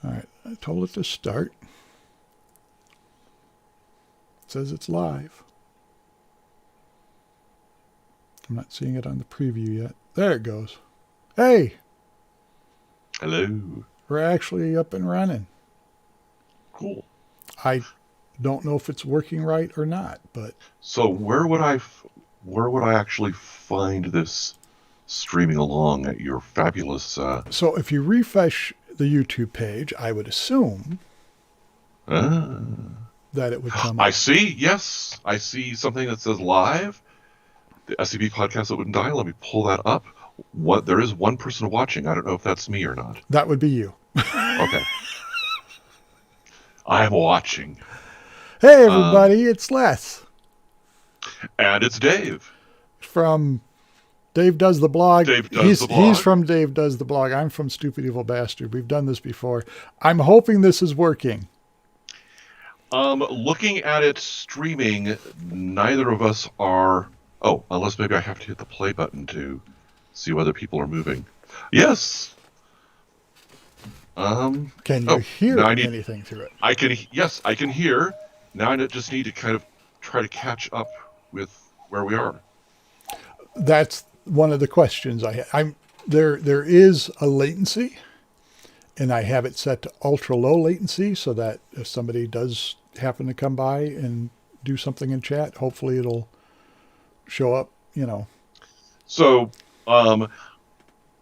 All right, I told it to start. It says it's live. I'm not seeing it on the preview yet. There it goes. Hey! Hello. We're actually up and running. Cool. I don't know if it's working right or not, but... So where would I actually find this streaming along at your fabulous... So if you refresh the YouTube page, I would assume that it would come up. I see, yes. I see something that says live. The SEB podcast that wouldn't die. Let me pull that up. There is one person watching. I don't know if that's me or not. That would be you. Okay. I'm watching. Hey, everybody, it's Les. And it's Dave. From Dave Does the Blog. Dave Does the Blog. He's from Dave Does the Blog. I'm from Stupid Evil Bastard. We've done this before. I'm hoping this is working. Looking at it streaming, neither of us are... Oh, unless maybe I have to hit the play button to see whether people are moving. Yes. Can you hear anything through it? Yes, I can hear. Now I just need to kind of try to catch up with where we are. That's one of the questions I have. There is a latency, and I have it set to ultra low latency so that if somebody does happen to come by and do something in chat, hopefully it'll show up, So,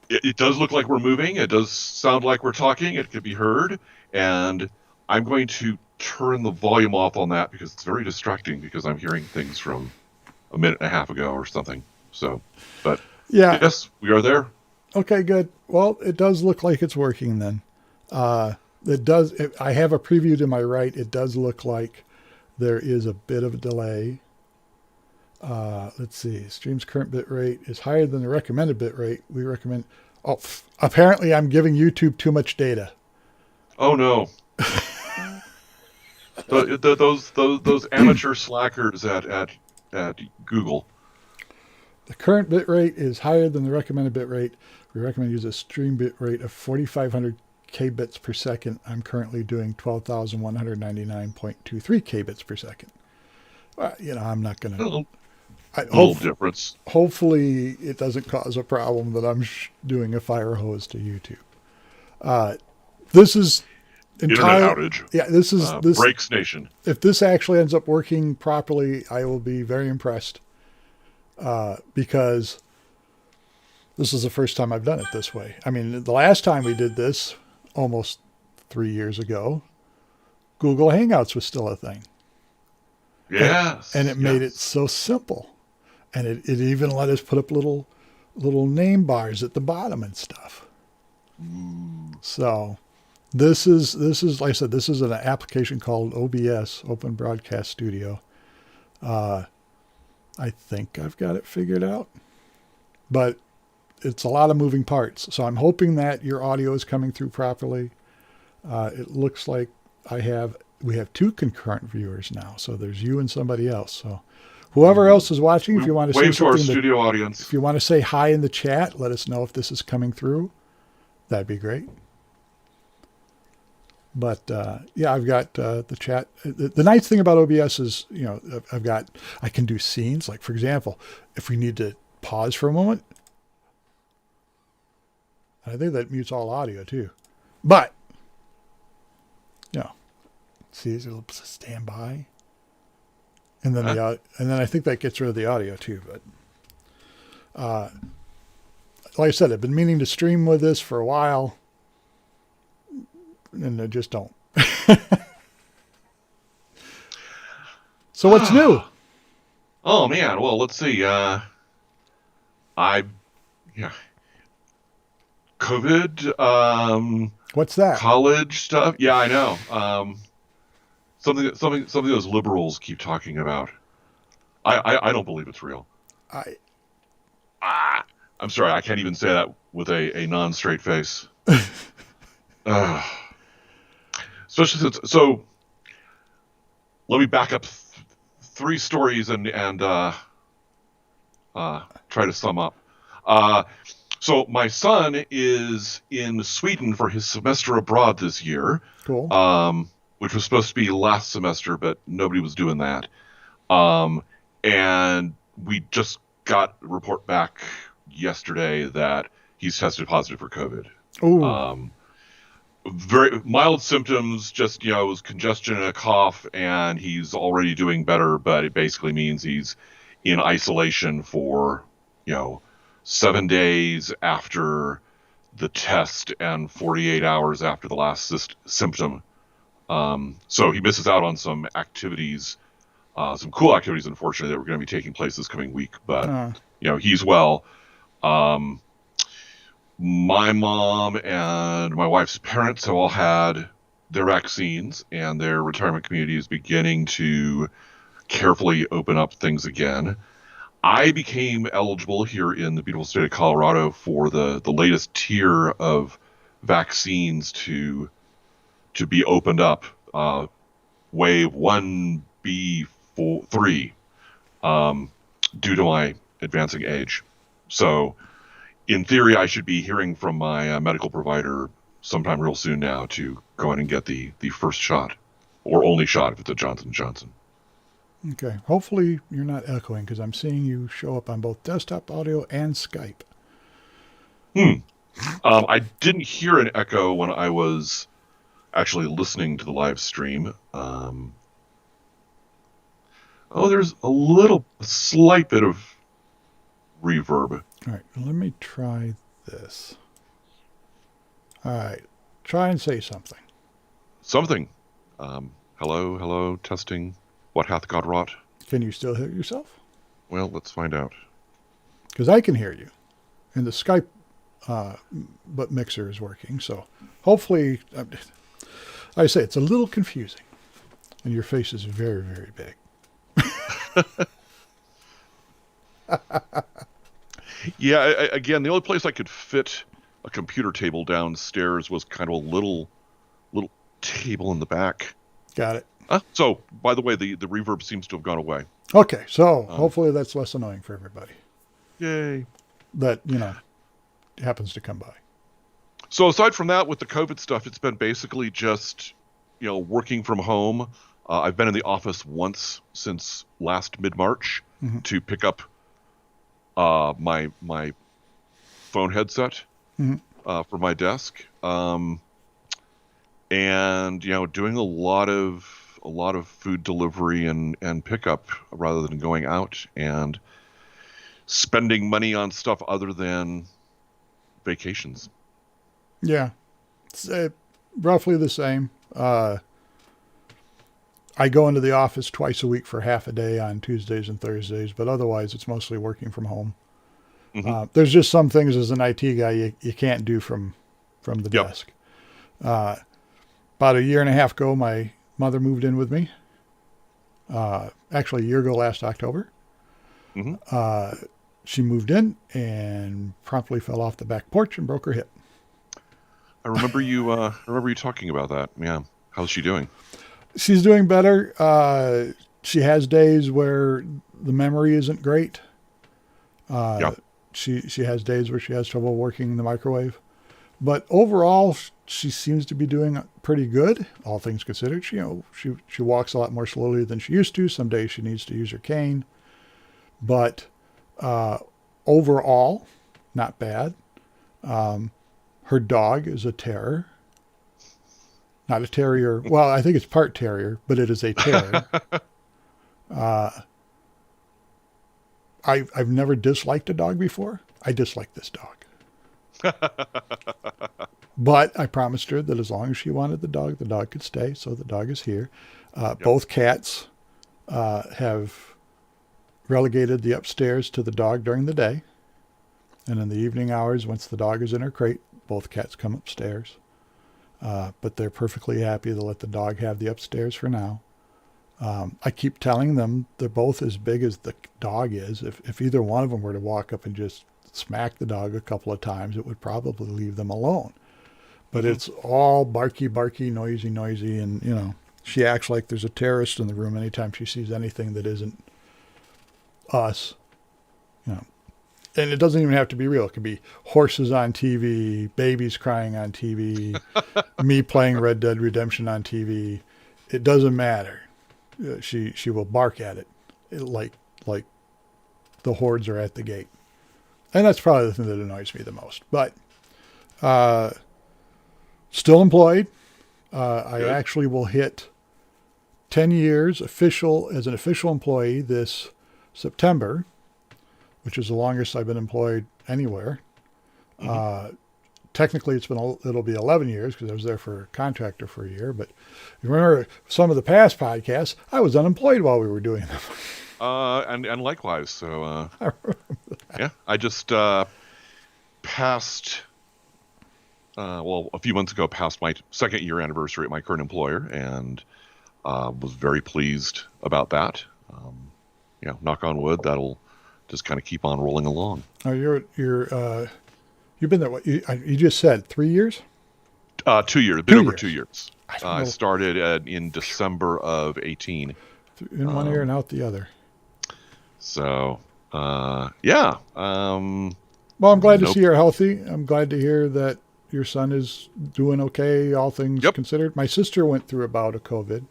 it does look like we're moving. It does sound like we're talking. It could be heard. And I'm going to turn the volume off on that because it's very distracting because I'm hearing things from a minute and a half ago or something. So, but yeah, yes, we are there. Okay, good. Well, it does look like it's working then. It does. I have a preview to my right. It does look like there is a bit of a delay. Let's see. Stream's current bit rate is higher than the recommended bit rate. We recommend. Oh, apparently I'm giving YouTube too much data. Oh no. Those amateur slackers at Google. The current bit rate is higher than the recommended bit rate. We recommend use a stream bit rate of 4,500 kbits per second. I'm currently doing 12,199.23 kbits per second. Well, I'm not going to... Little difference. Hopefully it doesn't cause a problem that I'm doing a fire hose to YouTube. This is Internet outage. Yeah, this Breaks Nation. If this actually ends up working properly, I will be very impressed. Because this is the first time I've done it this way. I mean, the last time we did this, almost 3 years ago, Google Hangouts was still a thing. Yes. And it made it so simple. And it even let us put up little name bars at the bottom and stuff. So this is, like I said, this is an application called OBS, Open Broadcast Studio. I think I've got it figured out, but it's a lot of moving parts. So I'm hoping that your audio is coming through properly. It looks like we have 2 concurrent viewers now. So there's you and somebody else. So whoever else is watching, if you want to say something, to our studio audience. If you want to say hi in the chat, let us know if this is coming through. That'd be great. But yeah, I've got the chat. The nice thing about OBS is, I can do scenes. Like, for example, if we need to pause for a moment, I think that mutes all audio too. But, see, it'll stand by, and then and then I think that gets rid of the audio too. But like I said, I've been meaning to stream with this for a while. And I just don't. So what's new? Oh man, well let's see. COVID. What's that? College stuff. Yeah, I know. Something those liberals keep talking about. I don't believe it's real. I'm sorry, I can't even say that with a non-straight face. Especially since, so let me back up 3 stories and try to sum up. So my son is in Sweden for his semester abroad this year, Cool. which was supposed to be last semester, but nobody was doing that. Um, and we just got a report back yesterday that he's tested positive for COVID. Oh, Um, very mild symptoms, just, it was congestion and a cough, and he's already doing better, but it basically means he's in isolation for, 7 days after the test and 48 hours after the last symptom. So he misses out on some activities, some cool activities, unfortunately, that were going to be taking place this coming week. But, he's well. My mom and my wife's parents have all had their vaccines, and their retirement community is beginning to carefully open up things again. I became eligible here in the beautiful state of Colorado for the latest tier of vaccines to be opened up, wave 1B3, due to my advancing age. So in theory, I should be hearing from my medical provider sometime real soon now to go in and get the first shot, or only shot if it's a Johnson & Johnson. Okay. Hopefully you're not echoing, because I'm seeing you show up on both desktop audio and Skype. I didn't hear an echo when I was actually listening to the live stream. There's a slight bit of reverb. All right. Let me try this. All right. Try and say something. Something. Hello, testing. What hath God wrought? Can you still hear yourself? Well, let's find out. Because I can hear you. And the Skype but mixer is working. So hopefully, I say it's a little confusing. And your face is very, very big. Yeah, again, the only place I could fit a computer table downstairs was kind of a little table in the back. Got it. So, by the way, the reverb seems to have gone away. Okay, so hopefully that's less annoying for everybody. Yay. That, happens to come by. So aside from that, with the COVID stuff, it's been basically just, working from home. I've been in the office once since last mid-March to pick up my phone headset for my desk, and doing a lot of food delivery and pickup rather than going out and spending money on stuff other than vacations. Yeah, it's roughly the same. I go into the office twice a week for half a day on Tuesdays and Thursdays, but otherwise it's mostly working from home. There's just some things as an IT guy you can't do from the desk. About a year and a half ago, my mother moved in with me. Actually, a year ago last October. She moved in and promptly fell off the back porch and broke her hip. I remember you talking about that. Yeah. How's she doing? She's doing better. She has days where the memory isn't great. She has days where she has trouble working the microwave. But overall, she seems to be doing pretty good, all things considered. She walks a lot more slowly than she used to. Some days she needs to use her cane. But overall, not bad. Her dog is a terror. Not a terrier. Well, I think it's part terrier, but it is a terror. I've never disliked a dog before. I dislike this dog. But I promised her that as long as she wanted the dog could stay. So the dog is here. Both cats have relegated the upstairs to the dog during the day. And in the evening hours, once the dog is in her crate, both cats come upstairs. But they're perfectly happy to let the dog have the upstairs for now. I keep telling them they're both as big as the dog is. If either one of them were to walk up and just smack the dog a couple of times, it would probably leave them alone. But it's all barky, noisy. And, she acts like there's a terrorist in the room anytime she sees anything that isn't us. and it doesn't even have to be real. It could be horses on TV, babies crying on TV, me playing Red Dead Redemption on TV. It doesn't matter. She will bark at it, like the hordes are at the gate. And that's probably the thing that annoys me the most. But still employed. I actually will hit 10 years as an official employee this September, which is the longest I've been employed anywhere. Technically, it'll be 11 years because I was there for a contractor for a year. But you remember some of the past podcasts, I was unemployed while we were doing them. And likewise. So yeah, I just passed. A few months ago, passed my second year anniversary at my current employer, and was very pleased about that. Knock on wood, that'll just kind of keep on rolling along. Oh, you've been there. What you just said? 3 years? 2 years. Been over 2 years. I started in December of 18. In one ear and out the other. So, yeah. Well, I'm glad to see you're healthy. I'm glad to hear that your son is doing okay, all things considered. My sister went through a bout of COVID.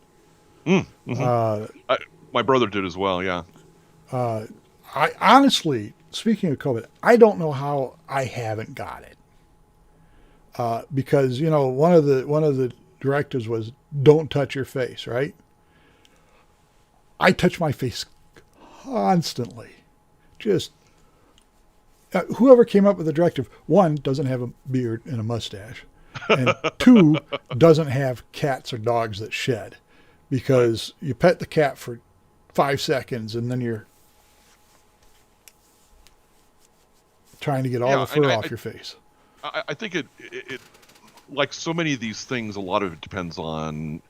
My brother did as well, yeah. I honestly, speaking of COVID, I don't know how I haven't got it. Because, one of the directives was don't touch your face, right? I touch my face constantly. Just whoever came up with the directive, one, doesn't have a beard and a mustache, and two, doesn't have cats or dogs that shed, because you pet the cat for 5 seconds and then you're trying to get all the fur off your face. I think it like so many of these things, a lot of it depends on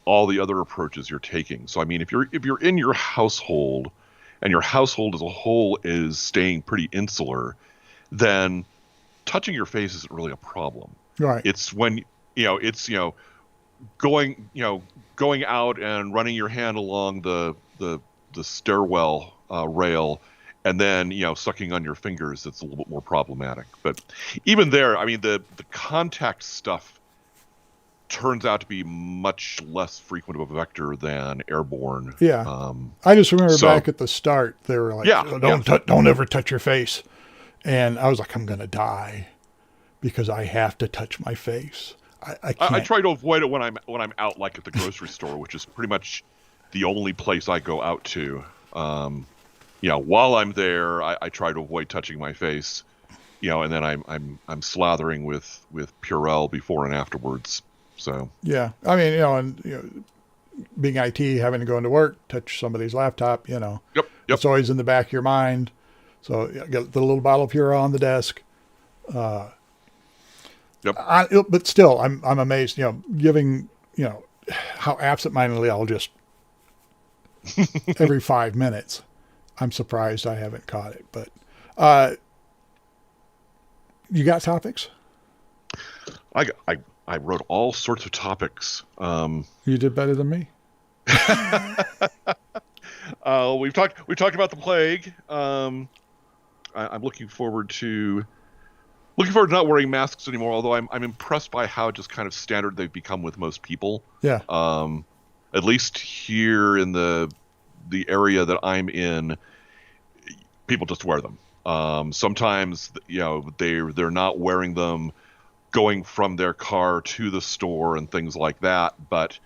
all the other approaches you're taking. So I mean, if you're in your household and your household as a whole is staying pretty insular, then touching your face isn't really a problem. Right. It's when going out and running your hand along the stairwell rail, and then sucking on your fingers, that's a little bit more problematic. But even there, I mean, the contact stuff turns out to be much less frequent of a vector than airborne. Yeah. I just remember back at the start, they were like, don't ever touch your face. And I was like, I'm going to die because I have to touch my face. I can't. I try to avoid it when I'm out, like at the grocery store, which is pretty much the only place I go out to. While I'm there, I try to avoid touching my face, and then I'm slathering with Purell before and afterwards. So yeah, I mean, and being IT, having to go into work, touch somebody's laptop, Yep. It's always in the back of your mind. So get the little bottle of Purell on the desk. Yep. But still, I'm amazed. Giving how absentmindedly I'll just every 5 minutes. I'm surprised I haven't caught it. But you got topics? I wrote all sorts of topics. You did better than me. We've talked about the plague. I'm looking forward to not wearing masks anymore. Although I'm impressed by how just kind of standard they've become with most people. Yeah. At least here in the area that I'm in, people just wear them. Sometimes they're not wearing them going from their car to the store and things like that, but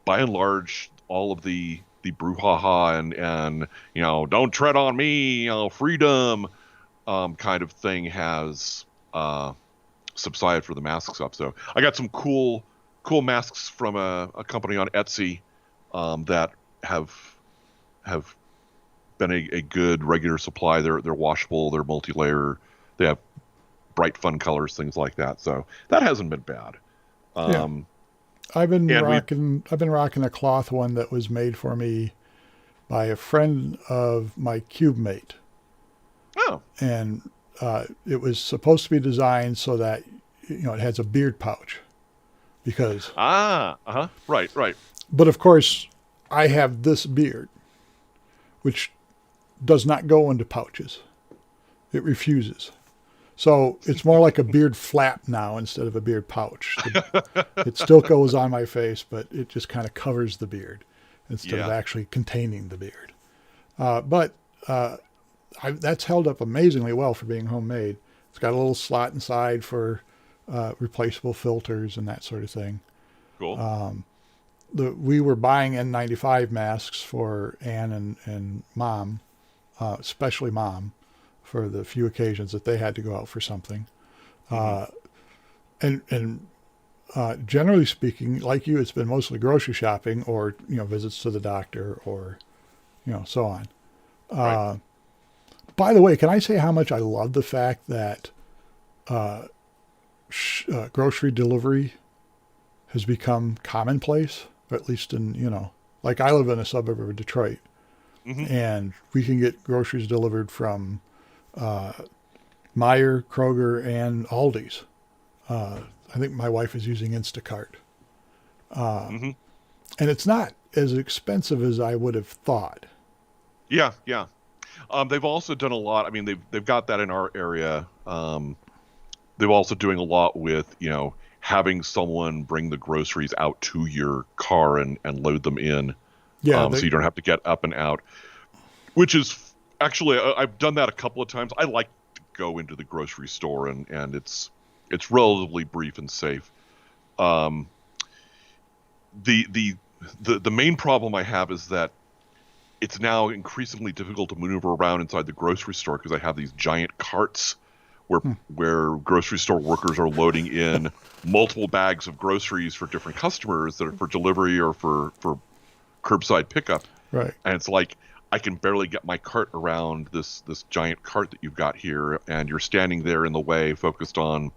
by and large, all of the brouhaha and don't tread on me, freedom kind of thing has subsided for the mask stuff. So I got some cool masks from a company on Etsy that have been a good regular supply. They're washable, they're multi-layer, they have bright fun colors, things like that. So that hasn't been bad. I've been rocking a cloth one that was made for me by a friend of my cube mate. Oh. And it was supposed to be designed so that it has a beard pouch, because right. But of course, I have this beard, which does not go into pouches. It refuses. So it's more like a beard flap now instead of a beard pouch. It still goes on my face, but it just kind of covers the beard instead of actually containing the beard. But that's held up amazingly well for being homemade. It's got a little slot inside for replaceable filters and that sort of thing. Cool. We were buying N95 masks for Ann and Mom, especially Mom, for the few occasions that they had to go out for something. And generally speaking, like you, it's been mostly grocery shopping or, visits to the doctor or, so on. Right. By the way, can I say how much I love the fact that grocery delivery has become commonplace, or at least in, like I live in a suburb of Detroit, and we can get groceries delivered from Meijer, Kroger, and Aldi's. I think my wife is using Instacart. And it's not as expensive as I would have thought. Yeah. They've also done a lot. I mean, they've got that in our area. They're also doing a lot with, having someone bring the groceries out to your car and load them in. Yeah. So you don't have to get up and out, which is actually, I've done that a couple of times. I like to go into the grocery store and it's relatively brief and safe. The main problem I have is that it's now increasingly difficult to maneuver around inside the grocery store because I have these giant carts where grocery store workers are loading in multiple bags of groceries for different customers that are for delivery or for curbside pickup. Right. And it's like I can barely get my cart around this giant cart that you've got here, and you're standing there in the way, focused on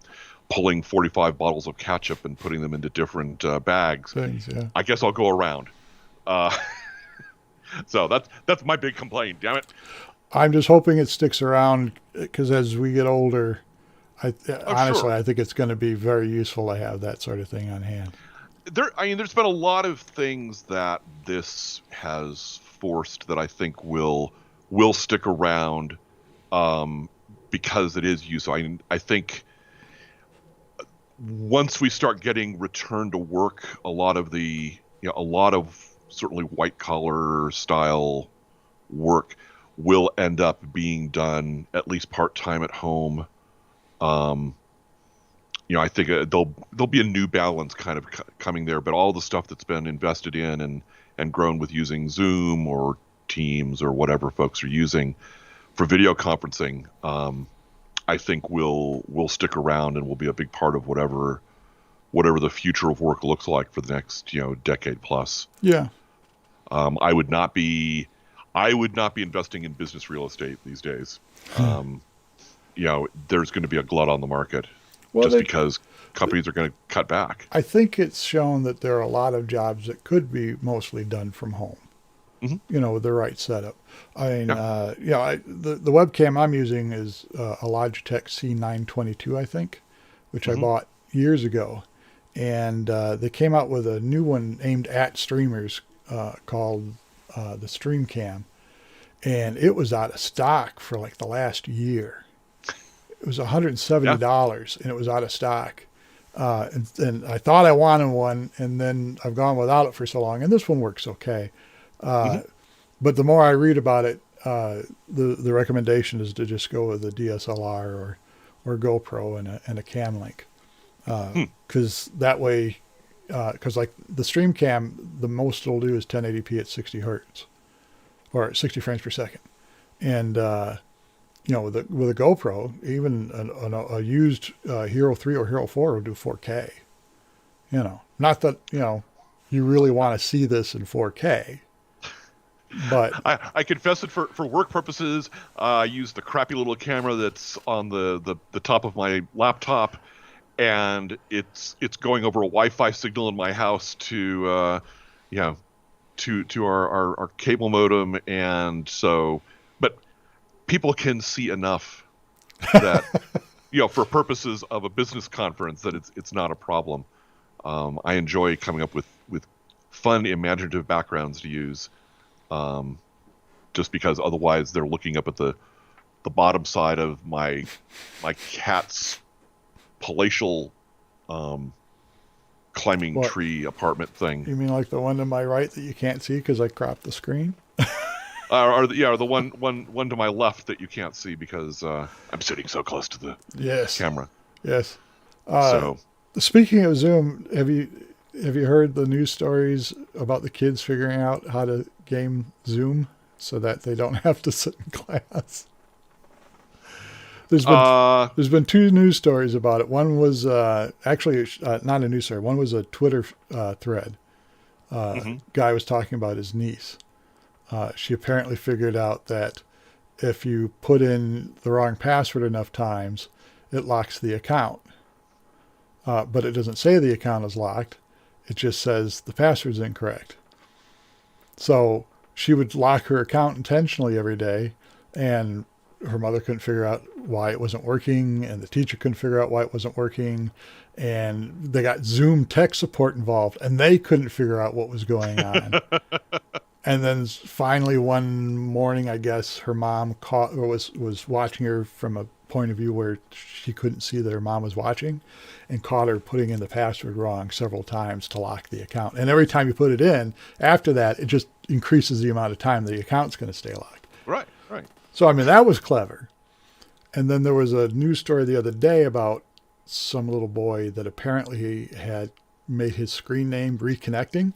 pulling 45 bottles of ketchup and putting them into different bags. Things, yeah. I guess I'll go around. So that's my big complaint. Damn it! I'm just hoping it sticks around because as we get older, honestly, sure. I think it's going to be very useful to have that sort of thing on hand. There's been a lot of things that this has forced that I think will stick around because it is useful. I think once we start getting return to work, a lot of certainly white collar style work will end up being done at least part-time at home. I think there'll be a new balance kind of coming there, but all the stuff that's been invested in and grown with using Zoom or Teams or whatever folks are using for video conferencing, I think will stick around and will be a big part of whatever the future of work looks like for the next, decade plus. Yeah. I would not be investing in business real estate these days. There's going to be a glut on the market because companies are going to cut back. I think it's shown that there are a lot of jobs that could be mostly done from home, with the right setup. I mean, the webcam I'm using is a Logitech C922, I think, which I bought years ago. And they came out with a new one aimed at streamers called the Stream Cam. And it was out of stock for like the last year. It was $170 and it was out of stock. And I thought I wanted one, and then I've gone without it for so long. And this one works okay. But the more I read about it, the recommendation is to just go with a DSLR or GoPro and a cam link. Because that way, because like the Stream Cam, the most it'll do is 1080p at 60 hertz or 60 frames per second. And, with a GoPro, even a used Hero 3 or Hero 4 will do 4K. Not that, you really want to see this in 4K. But I confess it for work purposes. I use the crappy little camera that's on the top of my laptop, and it's going over a Wi-Fi signal in my house to our cable modem, and so, but people can see enough that for purposes of a business conference that it's not a problem. I enjoy coming up with fun, imaginative backgrounds to use. Just because otherwise they're looking up at the the bottom side of my cat's palatial climbing What? tree apartment thing. You mean like the one to my right that you can't see because I cropped the screen? Or the one to my left that you can't see because I'm sitting so close to the Yes. camera. Yes. So Speaking of Zoom, have you heard the news stories about the kids figuring out how to game Zoom so that they don't have to sit in class? There's been two news stories about it. One was actually not a news story. One was a Twitter thread. Guy was talking about his niece. She apparently figured out that if you put in the wrong password enough times, it locks the account. But it doesn't say the account is locked. It just says the password's incorrect. So she would lock her account intentionally every day, and her mother couldn't figure out why it wasn't working, and the teacher couldn't figure out why it wasn't working, and they got Zoom tech support involved, and they couldn't figure out what was going on. And then finally one morning, I guess her mom was watching her from a point of view where she couldn't see that her mom was watching, and caught her putting in the password wrong several times to lock the account. And every time you put it in, after that, it just increases the amount of time the account's going to stay locked. Right. So, I mean, that was clever. And then there was a news story the other day about some little boy that apparently had made his screen name Reconnecting.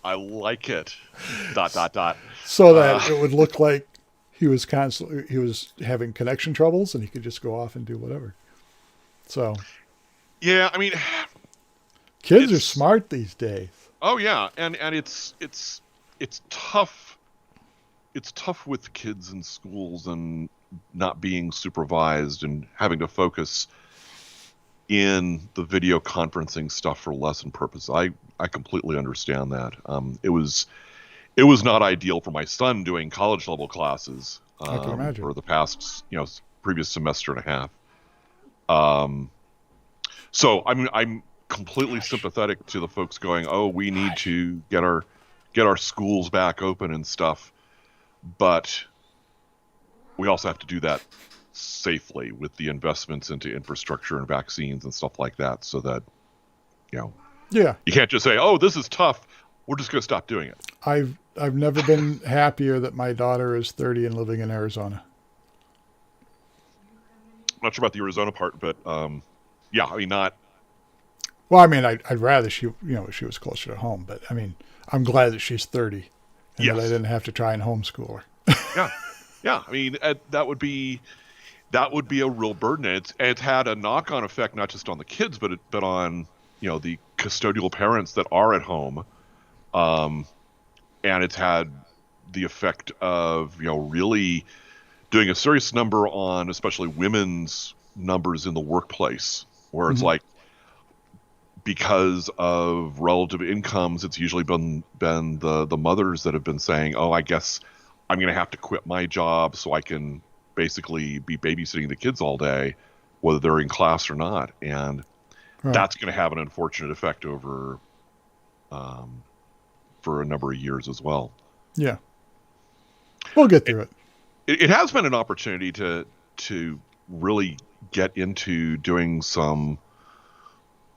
I like it. ... So that it would look like he was having connection troubles and he could just go off and do whatever. So. Yeah, I mean, kids are smart these days. Oh yeah, and it's tough. It's tough with kids in schools and not being supervised and having to focus in the video conferencing stuff for lesson purposes. I completely understand that. It was not ideal for my son doing college level classes I can imagine. for the past previous semester and a half. So I'm completely sympathetic to the folks going, oh, we need to get our schools back open and stuff. But we also have to do that safely with the investments into infrastructure and vaccines and stuff like that, so that you can't just say, oh, this is tough, we're just going to stop doing it. I've never been happier that my daughter is 30 and living in Arizona. I'm not sure about the Arizona part, but yeah, I mean, not. Well, I mean, I'd rather she was closer to home, but I mean, I'm glad that she's 30 and that I didn't have to try and homeschool her. Yeah. I mean, that would be a real burden. It's had a knock-on effect not just on the kids, but on the custodial parents that are at home, and it's had the effect of really doing a serious number on especially women's numbers in the workplace, where it's like, because of relative incomes, it's usually been the mothers that have been saying, oh, I guess I'm going to have to quit my job so I can basically be babysitting the kids all day, whether they're in class or not. And that's going to have an unfortunate effect over for a number of years as well. Yeah. We'll get through it. It has been an opportunity to really get into doing some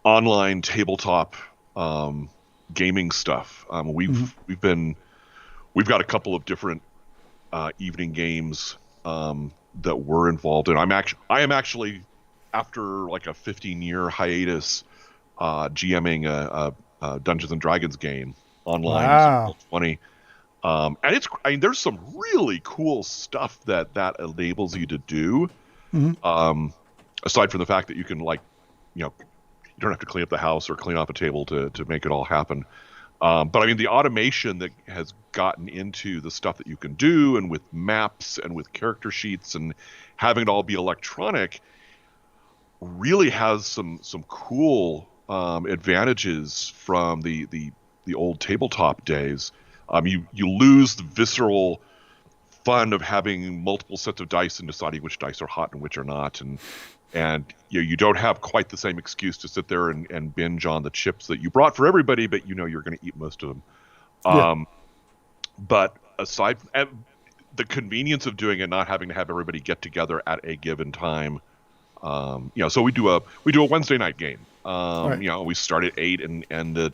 online tabletop gaming stuff. We've got a couple of different evening games that we're involved in. I am actually after like a 15-year hiatus GMing a Dungeons and Dragons game online. Wow. 20. And there's some really cool stuff that enables you to do. Aside from the fact that you can you don't have to clean up the house or clean up a table to make it all happen. But I mean, the automation that has gotten into the stuff that you can do, and with maps and with character sheets and having it all be electronic, really has some cool advantages from the old tabletop days. You lose the visceral fun of having multiple sets of dice and deciding which dice are hot and which are not, and you don't have quite the same excuse to sit there and binge on the chips that you brought for everybody, but you're going to eat most of them. But aside from the convenience of doing it, not having to have everybody get together at a given time. So we do a Wednesday night game. Right. We start at 8 and end at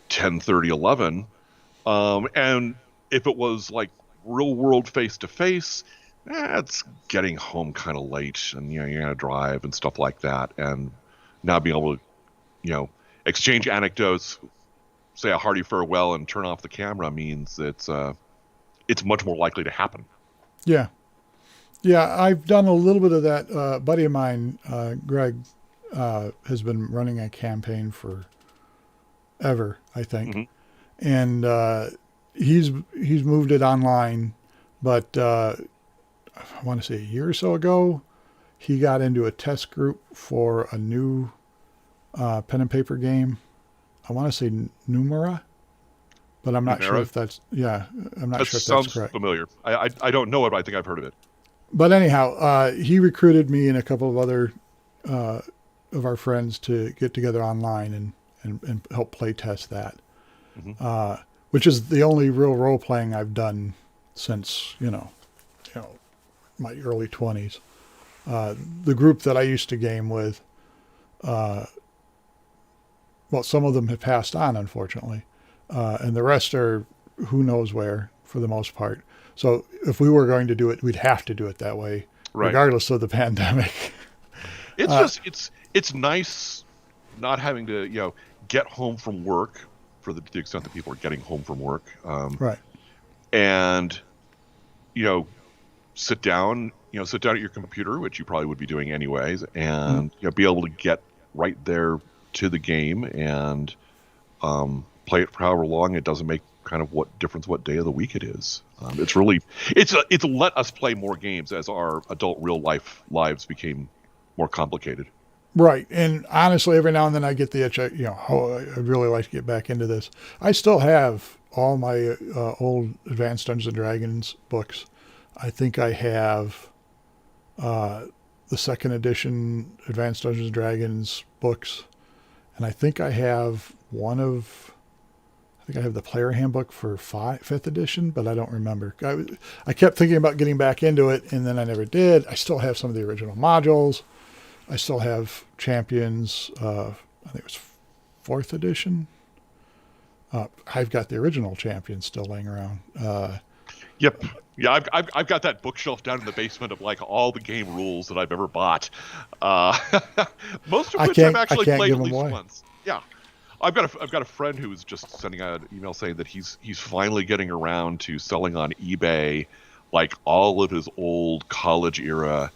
10:30, 11. And if it was like real world face to face, it's getting home kind of late, and you're gonna drive and stuff like that. And now being able to, exchange anecdotes, say a hearty farewell, and turn off the camera means it's much more likely to happen. Yeah. Yeah, I've done a little bit of that. A buddy of mine, Greg, has been running a campaign for ever, I think. Mm-hmm. And he's moved it online, but I want to say a year or so ago, he got into a test group for a new pen and paper game. I want to say Numera, but I'm not sure if that's, I'm not sure if that's correct. Sounds familiar. I don't know it, but I think I've heard of it. But anyhow, he recruited me and a couple of other of our friends to get together online and help play test that, which is the only real role playing I've done since my early 20s. The group that I used to game with, some of them have passed on, unfortunately, and the rest are who knows where for the most part. So if we were going to do it, we'd have to do it that way, regardless of the pandemic. It's nice not having to get home from work, to the extent that people are getting home from work, and sit down at your computer, which you probably would be doing anyways, and be able to get right there to the game and play it for however long. It doesn't make kind of what difference what day of the week it is. It's let us play more games as our adult real lives became more complicated. Right. And honestly, every now and then I get the itch, I'd really like to get back into this. I still have all my old Advanced Dungeons and Dragons books. I think I have the second edition Advanced Dungeons and Dragons books. And I think I have I have the player handbook for 5th edition, but I don't remember. I kept thinking about getting back into it, and then I never did. I still have some of the original modules. I still have Champions. I think it was 4th edition. I've got the original Champions still laying around. Yep. Yeah, I've got that bookshelf down in the basement of like all the game rules that I've ever bought. Most of which I've actually played at least once. Yeah. I've got a friend who was just sending out an email saying that he's finally getting around to selling on eBay like all of his old college era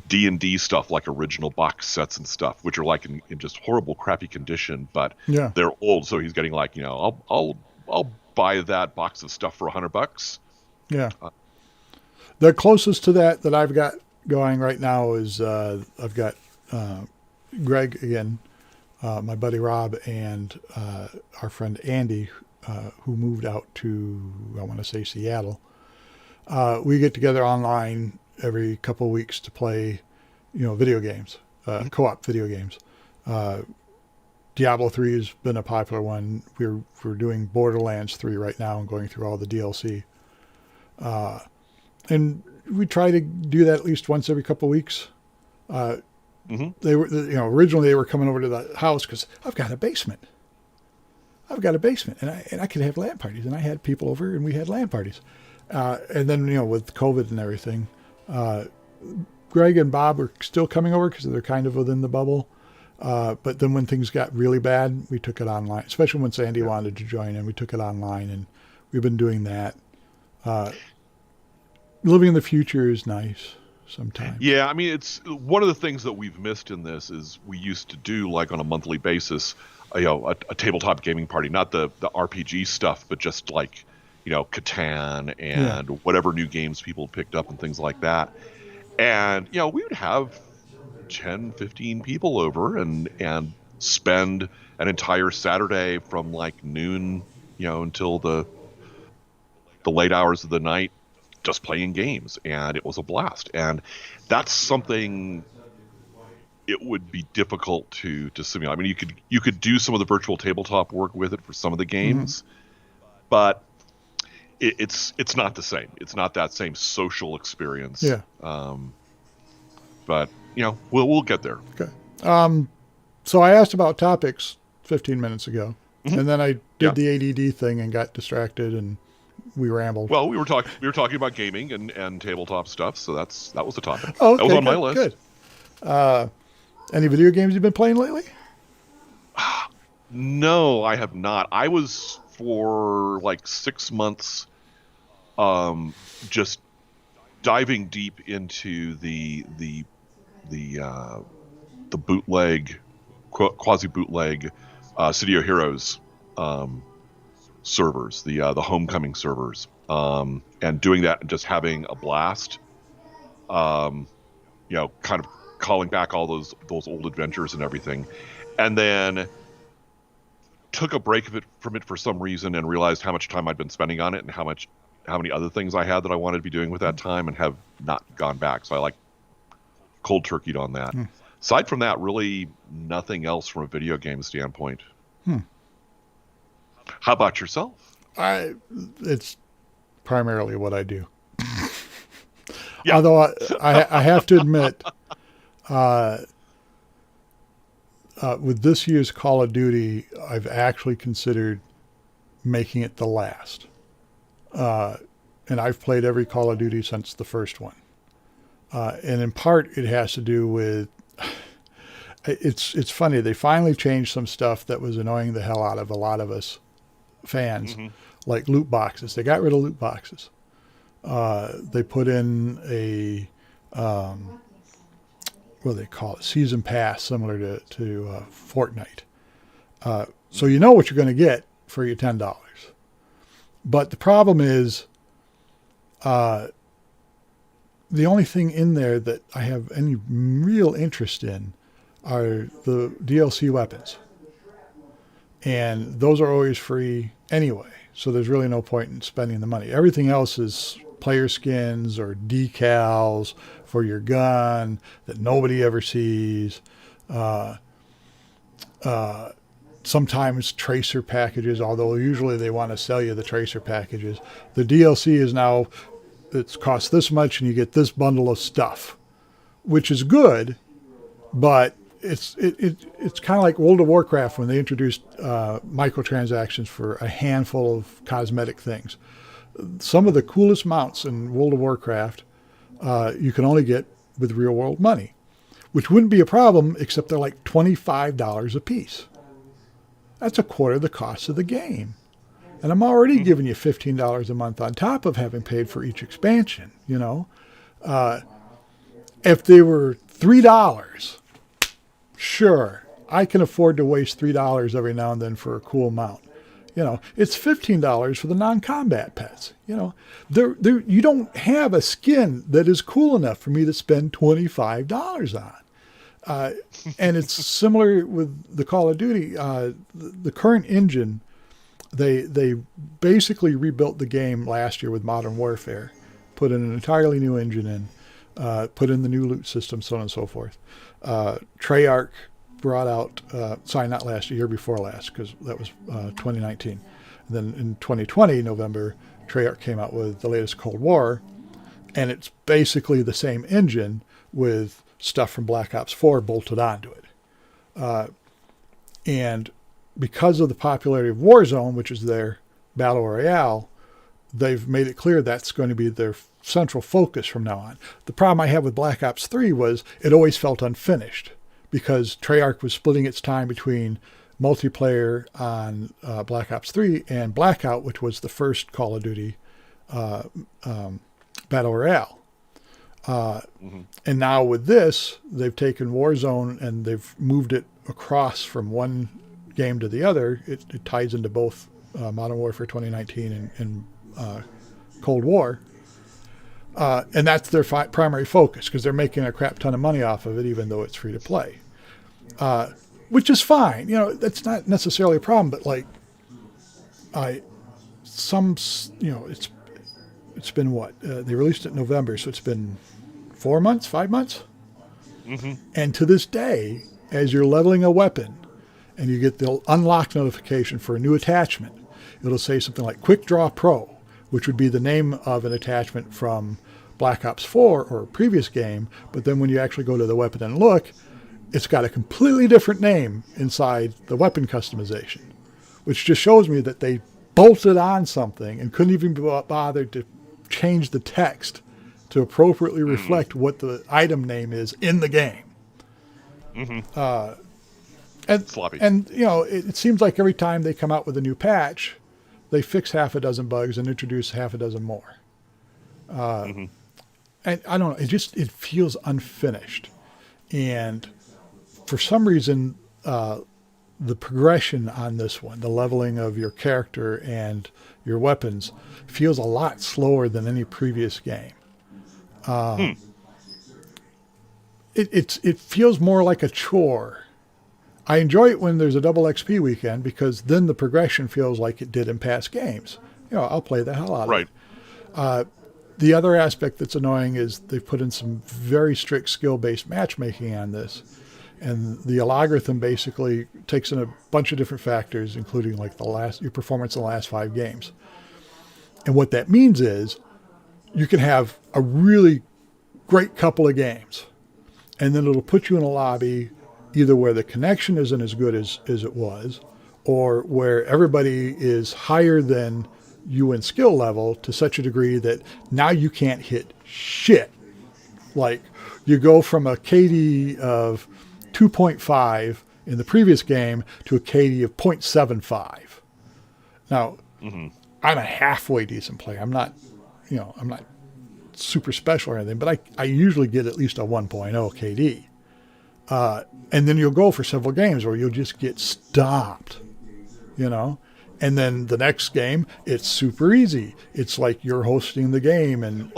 D&D stuff, like original box sets and stuff, which are like in just horrible, crappy condition, but they're old. So he's getting like, I'll buy that box of stuff for $100. Yeah. The closest to that I've got going right now is I've got Greg again. My buddy Rob and our friend Andy, who moved out to, I want to say, Seattle. We get together online every couple of weeks to play, video games, co-op video games. Diablo 3 has been a popular one. We're doing Borderlands 3 right now and going through all the DLC. And we try to do that at least once every couple of weeks. They were, originally they were coming over to the house because I've got a basement, and I could have LAN parties, and I had people over and we had LAN parties. And then, with COVID and everything, Greg and Bob are still coming over because they're kind of within the bubble. But then when things got really bad, we took it online, especially when Sandy wanted to join in, we took it online, and we've been doing that. Living in the future is nice. Sometimes. Yeah, I mean, it's one of the things that we've missed in this is we used to do like on a monthly basis, a tabletop gaming party, not the RPG stuff, but just like, Catan and whatever new games people picked up and things like that. And, we would have 10, 15 people over and spend an entire Saturday from like noon, until the late hours of the night, just playing games, and it was a blast. And that's something it would be difficult to simulate. I mean, you could do some of the virtual tabletop work with it for some of the games, but it's not the same. It's not that same social experience. Yeah. But we'll get there. Okay. So I asked about topics 15 minutes ago, and then I did the ADD thing and got distracted, and we rambled. Well, we were talking about gaming and tabletop stuff, so that was the topic. Oh, okay, that was on my list. Good. Any video games you've been playing lately? No, I have not. I was for like 6 months, just diving deep into the bootleg, quasi bootleg, City of Heroes servers, the homecoming servers, and doing that and just having a blast. Kind of calling back all those old adventures and everything, and then took a break from it for some reason and realized how much time I'd been spending on it and how many other things I had that I wanted to be doing with that time, and have not gone back. So I cold turkeyed on that. Aside from that, really nothing else from a video game standpoint. How about yourself? It's primarily what I do. Yeah. Although I have to admit, with this year's Call of Duty, I've actually considered making it the last. And I've played every Call of Duty since the first one. And in part, it has to do with, it's funny, they finally changed some stuff that was annoying the hell out of a lot of us fans, like loot boxes. They got rid of loot boxes. They put in a, what do they call it, season pass, similar to Fortnite. So you know what you're going to get for your $10. But the problem is, the only thing in there that I have any real interest in are the DLC weapons. And those are always free anyway. So there's really no point in spending the money. Everything else is player skins or decals for your gun that nobody ever sees. Sometimes tracer packages, although usually they want to sell you the tracer packages. The DLC is now, it's cost this much and you get this bundle of stuff, which is good, but it's kind of like World of Warcraft when they introduced microtransactions for a handful of cosmetic things. Some of the coolest mounts in World of Warcraft you can only get with real world money, which wouldn't be a problem except they're like $25 a piece. That's a quarter of the cost of the game. And I'm already giving you $15 a month on top of having paid for each expansion, If they were $3, sure, I can afford to waste $3 every now and then for a cool mount. It's $15 for the non-combat pets. You don't have a skin that is cool enough for me to spend $25 on. And it's similar with the Call of Duty. The current engine, they basically rebuilt the game last year with Modern Warfare, put in an entirely new engine in, put in the new loot system, so on and so forth. Treyarch brought out, not last year before last, because that was 2019. And then in 2020, November, Treyarch came out with the latest Cold War, and it's basically the same engine with stuff from Black Ops 4 bolted onto it. And because of the popularity of Warzone, which is their battle royale, they've made it clear that's going to be their central focus from now on. The problem I had with Black Ops 3 was it always felt unfinished because Treyarch was splitting its time between multiplayer on Black Ops 3 and Blackout, which was the first Call of Duty battle royale. And now with this, they've taken Warzone and they've moved it across from one game to the other. It ties into both Modern Warfare 2019 and Cold War. And that's their primary focus because they're making a crap ton of money off of it, even though it's free to play. Which is fine. That's not necessarily a problem, but it's been what? They released it in November, so it's been 4 months, 5 months? Mm-hmm. And to this day, as you're leveling a weapon and you get the unlock notification for a new attachment, it'll say something like Quick Draw Pro, which would be the name of an attachment from Black Ops 4 or a previous game. But then when you actually go to the weapon and look, it's got a completely different name inside the weapon customization, which just shows me that they bolted on something and couldn't even bother to change the text to appropriately reflect what the item name is in the game. And Sloppy. And, it seems like every time they come out with a new patch, they fix half a dozen bugs and introduce half a dozen more. And I don't know, it feels unfinished. And for some reason, the progression on this one, the leveling of your character and your weapons, feels a lot slower than any previous game. It feels more like a chore. I enjoy it when there's a double XP weekend because then the progression feels like it did in past games. I'll play the hell out of it. The other aspect that's annoying is they've put in some very strict skill-based matchmaking on this. And the algorithm basically takes in a bunch of different factors, including like your performance in the last 5 games. And what that means is you can have a really great couple of games, and then it'll put you in a lobby either where the connection isn't as good as it was, or where everybody is higher than you in skill level to such a degree that now you can't hit shit. Like you go from a KD of 2.5 in the previous game to a KD of 0.75. Now, I'm a halfway decent player. I'm not super special or anything, but I usually get at least a 1.0 KD. And then you'll go for several games where you'll just get stopped, and then the next game, it's super easy. It's like you're hosting the game, and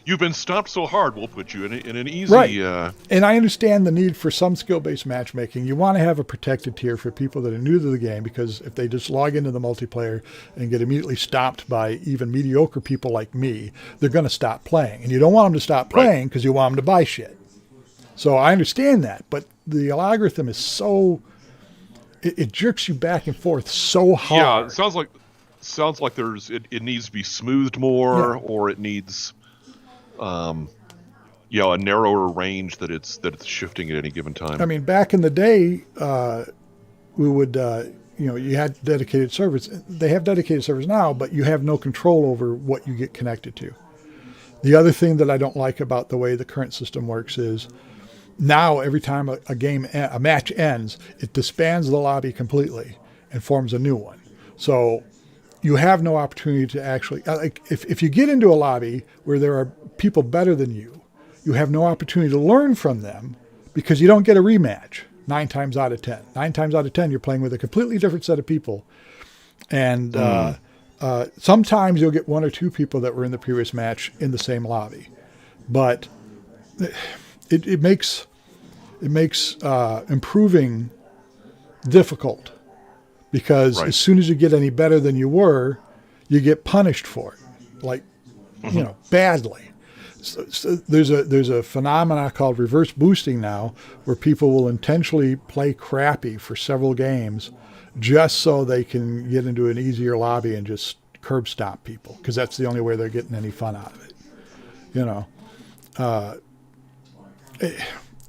you've been stopped so hard, we'll put you in an easy. Right. And I understand the need for some skill-based matchmaking. You want to have a protected tier for people that are new to the game, because if they just log into the multiplayer and get immediately stopped by even mediocre people like me, they're going to stop playing, and you don't want them to stop playing because you want them to buy shit. So I understand that, but the algorithm is so. It jerks you back and forth so hard. Yeah, it sounds like it needs to be smoothed more, or it needs, a narrower range that it's shifting at any given time. I mean, back in the day, we would, you had dedicated servers. They have dedicated servers now, but you have no control over what you get connected to. The other thing that I don't like about the way the current system works is, now, every time a match ends, it disbands the lobby completely and forms a new one. So you have no opportunity to actually, if you get into a lobby where there are people better than you, you have no opportunity to learn from them because you don't get a rematch 9 times out of 10. 9 times out of 10, you're playing with a completely different set of people. And sometimes you'll get 1 or 2 people that were in the previous match in the same lobby. But it makes improving difficult, because as soon as you get any better than you were, you get punished for it, like badly. So there's a phenomena called reverse boosting now, where people will intentionally play crappy for several games just so they can get into an easier lobby and just curb stomp people, because that's the only way they're getting any fun out of it.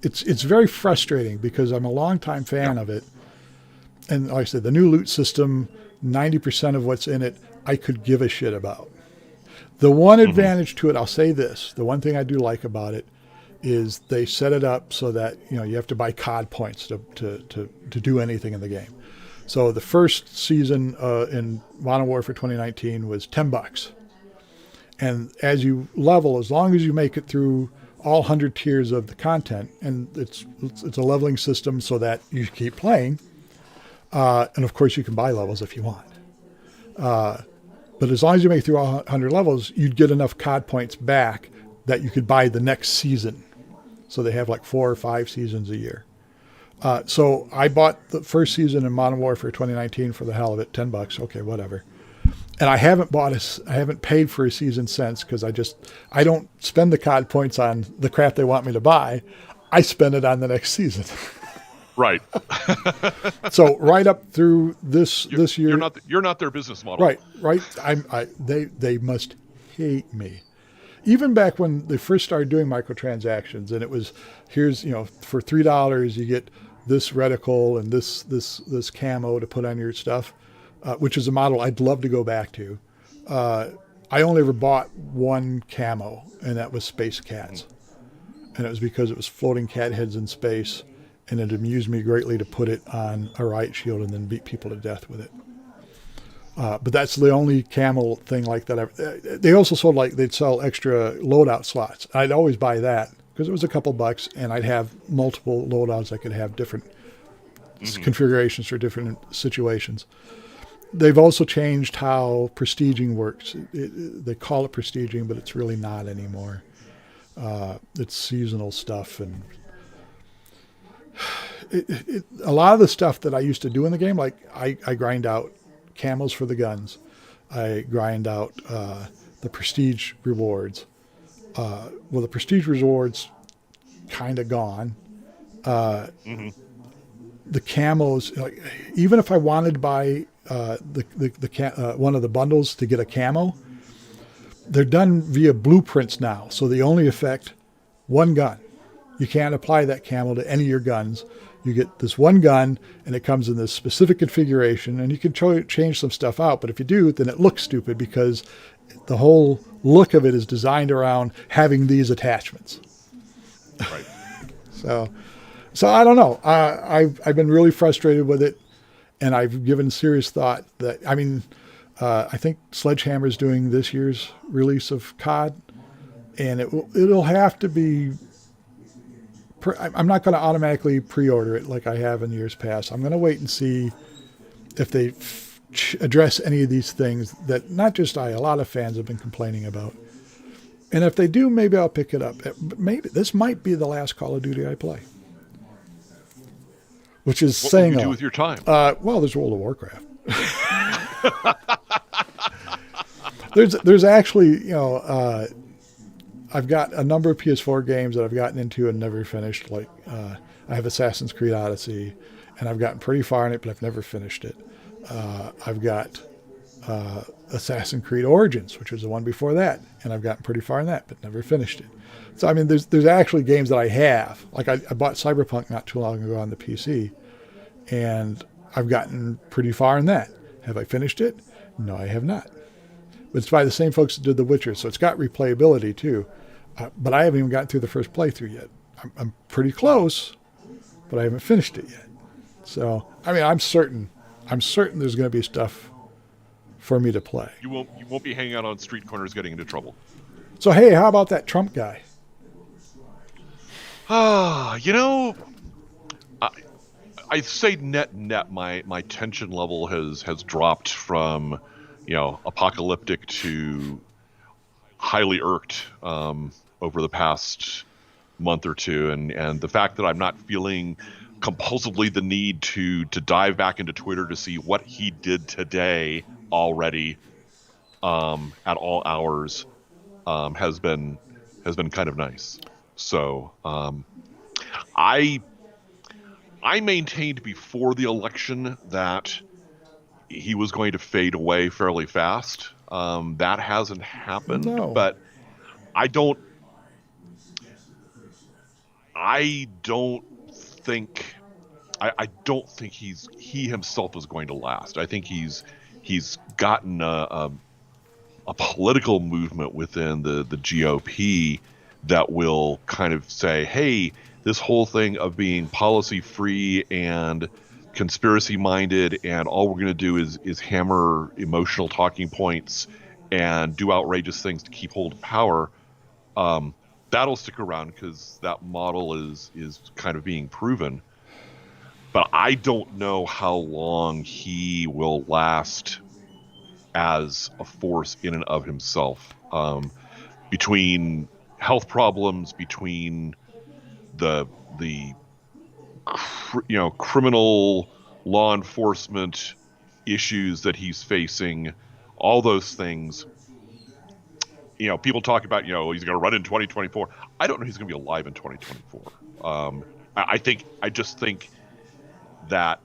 It's very frustrating because I'm a longtime fan of it. And like I said, the new loot system, 90% of what's in it, I could give a shit about. The one advantage to it, I'll say this, the one thing I do like about it is they set it up so that, you have to buy COD points to do anything in the game. So the first season in Modern Warfare 2019 was $10. And as you level, as long as you make it through all 100 tiers of the content, and it's a leveling system so that you keep playing, and of course you can buy levels if you want, but as long as you make it through all 100 levels, you'd get enough COD points back that you could buy the next season. So they have like 4 or 5 seasons a year. So I bought the first season in Modern Warfare 2019 for the hell of it, $10. Okay, whatever. And I haven't paid for a season since, because I don't spend the COD points on the crap they want me to buy. I spend it on the next season. Right. So right up through this year, you're not their business model. Right. They must hate me. Even back when they first started doing microtransactions, and it was, here's, for $3 you get this reticle and this camo to put on your stuff, which is a model I'd love to go back to. I only ever bought one camo, and that was Space Cats. And it was because it was floating cat heads in space, and it amused me greatly to put it on a riot shield and then beat people to death with it. But that's the only camo thing like that. They also sold, they'd sell extra loadout slots. I'd always buy that because it was a couple bucks, and I'd have multiple loadouts. I could have different configurations for different situations. They've also changed how prestiging works. They call it prestiging, but it's really not anymore. It's seasonal stuff, and a lot of the stuff that I used to do in the game, like I grind out camos for the guns. I grind out the prestige rewards. The prestige rewards kind of gone. The camos, even if I wanted to buy one of the bundles to get a camo, they're done via blueprints now, so they only affect one gun. You can't apply that camo to any of your guns. You get this one gun, and it comes in this specific configuration, and you can change some stuff out. But if you do, then it looks stupid because the whole look of it is designed around having these attachments. Right. So I don't know. I've been really frustrated with it, and I've given serious thought that, I think Sledgehammer is doing this year's release of COD, and it'll have to be. I'm not going to automatically pre-order it like I have in years past. I'm going to wait and see if they address any of these things that not just a lot of fans have been complaining about. And if they do, maybe I'll pick it up. Maybe this might be the last Call of Duty I play. Which is what saying will you do with your time? There's World of Warcraft. There's actually, I've got a number of PS4 games that I've gotten into and never finished. Like I have Assassin's Creed Odyssey, and I've gotten pretty far in it, but I've never finished it. I've got Assassin's Creed Origins, which was the one before that, and I've gotten pretty far in that, but never finished it. So there's actually games that I have. Like I bought Cyberpunk not too long ago on the PC, and I've gotten pretty far in that. Have I finished it? No, I have not. But it's by the same folks that did The Witcher, so it's got replayability too. But I haven't even gotten through the first playthrough yet. I'm pretty close, but I haven't finished it yet. So, I'm certain there's going to be stuff for me to play. You won't be hanging out on street corners getting into trouble. So, hey, how about that Trump guy? I'd say net my tension level has dropped from, apocalyptic to highly irked over the past month or two, and the fact that I'm not feeling compulsively the need to dive back into Twitter to see what he did today already at all hours has been kind of nice. So I maintained before the election that he was going to fade away fairly fast. That hasn't happened, but I don't think he himself is going to last. I think he's gotten a political movement within the GOP that will kind of say, hey, this whole thing of being policy free and conspiracy minded, and all we're going to do is hammer emotional talking points and do outrageous things to keep hold of power. That'll stick around because that model is kind of being proven. But I don't know how long he will last as a force in and of himself. Between health problems, between the criminal law enforcement issues that he's facing, all those things. People talk about, he's going to run in 2024. I don't know if he's going to be alive in 2024. I just think that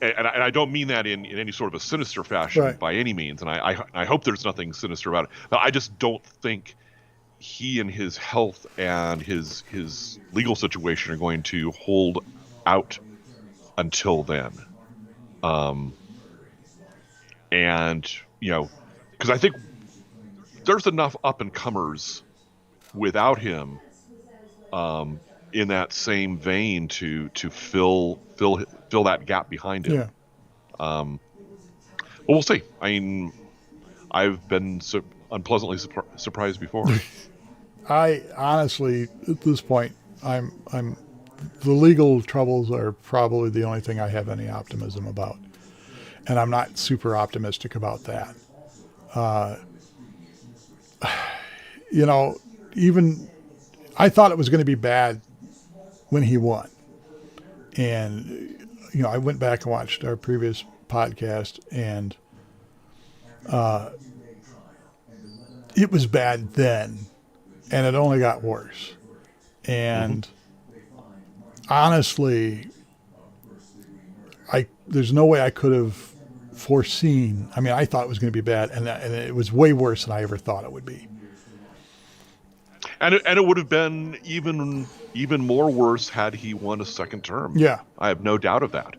and I don't mean that in any sort of a sinister fashion Right. by any means, and I hope there's nothing sinister about it. But I just don't think he and his health and his legal situation are going to hold out until then. And because I think there's enough up and comers without him, in that same vein to fill that gap behind him. Yeah. Well, we'll see. I mean, I've been unpleasantly surprised before. I honestly, at this point, I'm the legal troubles are probably the only thing I have any optimism about, and I'm not super optimistic about that. Even I thought it was going to be bad when he won, and I went back and watched our previous podcast, and it was bad then, and it only got worse. And honestly, there's no way I could have foreseen. I mean, I thought it was going to be bad, and it was way worse than I ever thought it would be. And it would have been even more worse had he won a second term. Yeah, I have no doubt of that.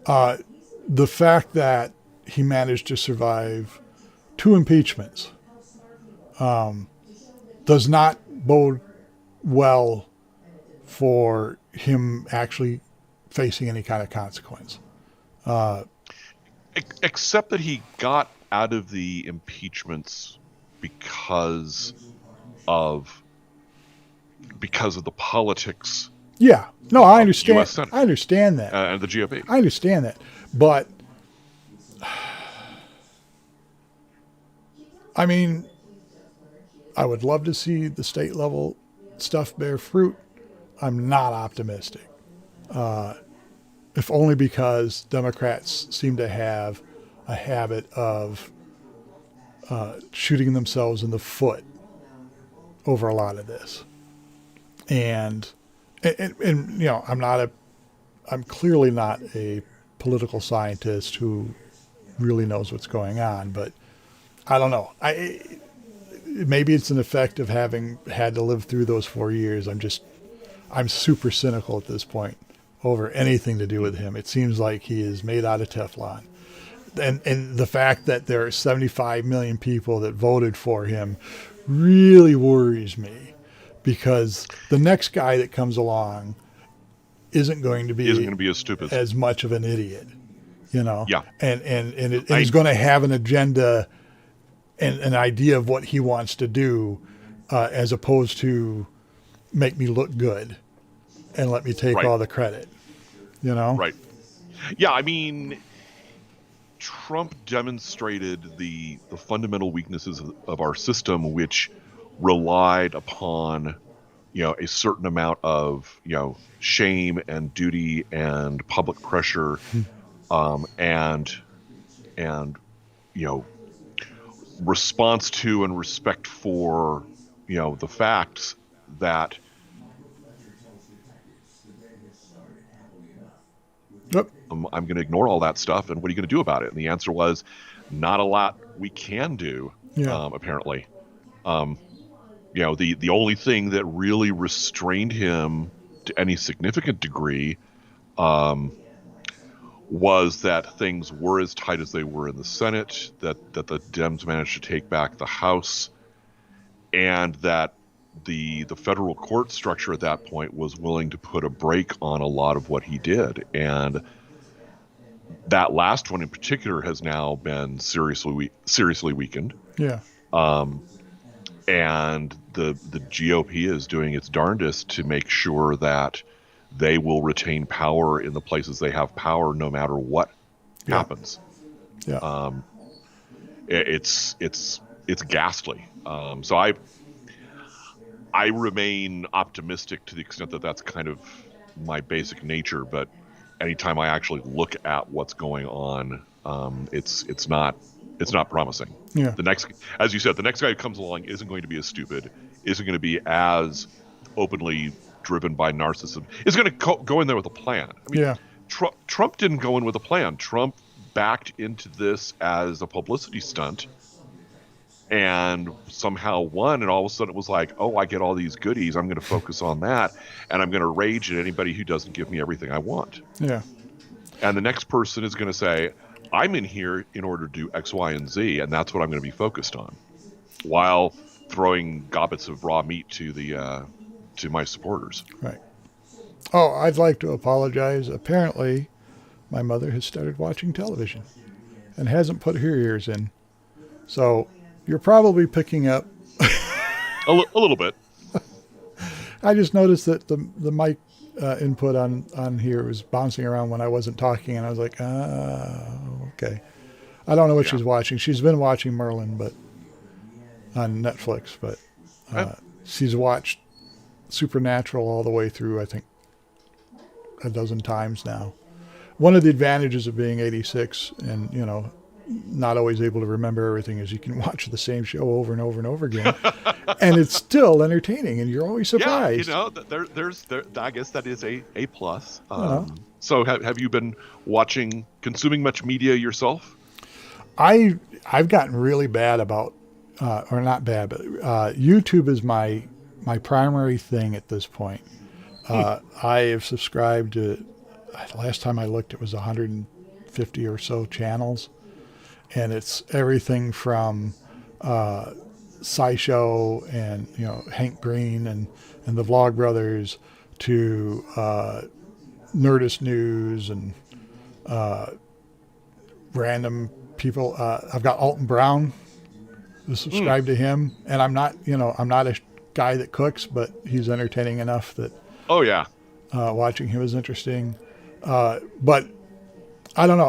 The fact that he managed to survive 2 impeachments does not bode well for him actually facing any kind of consequence. Except that he got out of the impeachments because of the politics. Yeah, no, I understand. US Senate, I understand that, and the GOP. I understand that, but I mean, I would love to see the state level stuff bear fruit. I'm not optimistic, if only because Democrats seem to have a habit of shooting themselves in the foot over a lot of this. And I'm clearly not a political scientist who really knows what's going on, but I don't know. Maybe it's an effect of having had to live through those 4 years. I'm super cynical at this point over anything to do with him. It seems like he is made out of Teflon. And the fact that there are 75 million people that voted for him really worries me, because the next guy that comes along isn't going to be as stupid, as much of an idiot, Yeah. And he's going to have an agenda and an idea of what he wants to do, as opposed to make me look good and let me take all the credit, Right. Yeah, I mean, Trump demonstrated the fundamental weaknesses of our system, which relied upon, a certain amount of, shame and duty and public pressure, and response to and respect for, the facts that. Yep. I'm going to ignore all that stuff, and what are you going to do about it? And the answer was, not a lot we can do. Apparently, the only thing that really restrained him to any significant degree was that things were as tight as they were in the Senate, that the Dems managed to take back the House, and that the federal court structure at that point was willing to put a brake on a lot of what he did. And that last one in particular has now been seriously weakened. Yeah. And the GOP is doing its darndest to make sure that they will retain power in the places they have power, no matter what happens. Yeah. It's ghastly. So I remain optimistic to the extent that that's kind of my basic nature, but anytime I actually look at what's going on, it's not promising. Yeah. As you said, the next guy who comes along isn't going to be as stupid, isn't going to be as openly driven by narcissism, is going to go in there with a plan. I mean, Trump didn't go in with a plan. Trump backed into this as a publicity stunt and somehow won, and all of a sudden it was like, oh, I get all these goodies, I'm going to focus on that, and I'm going to rage at anybody who doesn't give me everything I want. Yeah. And the next person is going to say, I'm in here in order to do X, Y, and Z, and that's what I'm going to be focused on, while throwing gobbets of raw meat to my supporters. Right. Oh, I'd like to apologize. Apparently, my mother has started watching television and hasn't put her ears in. So you're probably picking up. a little bit. I just noticed that the mic input on here was bouncing around when I wasn't talking, and I was like, okay. I don't know what she's watching. She's been watching Merlin, but on Netflix, but she's watched Supernatural all the way through, I think, a dozen times now. One of the advantages of being 86 and, not always able to remember everything is you can watch the same show over and over and over again, and it's still entertaining, and you're always surprised. Yeah, there's I guess that is a plus. So have you been consuming much media yourself? I've gotten really bad about, or not bad, but YouTube is my primary thing at this point. I have subscribed to, last time I looked, it was 150 or so channels. And it's everything from SciShow and Hank Green and the Vlog Brothers to Nerdist News and random people. I've got Alton Brown, to subscribe to him, and I'm not a guy that cooks, but he's entertaining enough that. Oh yeah, watching him is interesting, but. I don't know.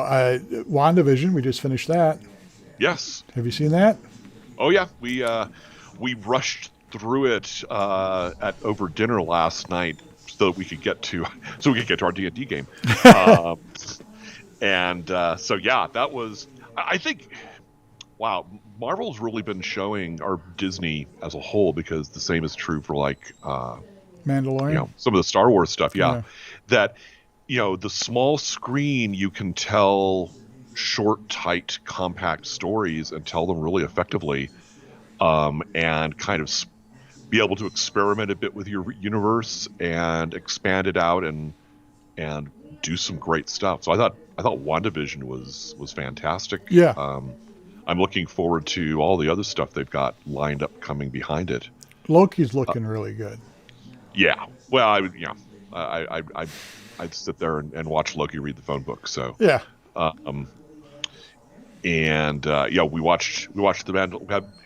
WandaVision, we just finished that. Yes. Have you seen that? Oh yeah, we rushed through it over dinner last night so that we could get to our D&D game. So yeah, that was. I think. Wow, Marvel's really been showing, or Disney as a whole, because the same is true for like Mandalorian. Some of the Star Wars stuff. Yeah. That. The small screen, you can tell short, tight, compact stories and tell them really effectively, and kind of be able to experiment a bit with your universe and expand it out and do some great stuff. So I thought WandaVision was fantastic. Yeah. I'm looking forward to all the other stuff they've got lined up coming behind it. Loki's looking really good. Yeah. Well, I'd sit there and watch Loki read the phone book. So yeah, we watched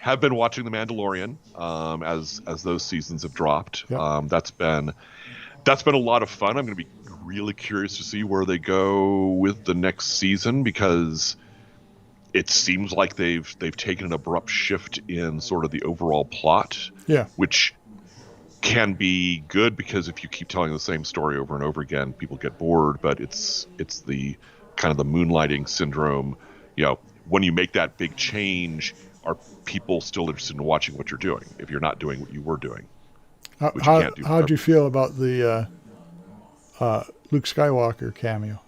have been watching the Mandalorian as those seasons have dropped. Yep. That's been a lot of fun. I'm going to be really curious to see where they go with the next season, because it seems like they've taken an abrupt shift in sort of the overall plot. Yeah, which can be good, because if you keep telling the same story over and over again, people get bored. But it's the kind of the moonlighting syndrome. When you make that big change, are people still interested in watching what you're doing if you're not doing what you were doing? How'd you feel about the Luke Skywalker cameo?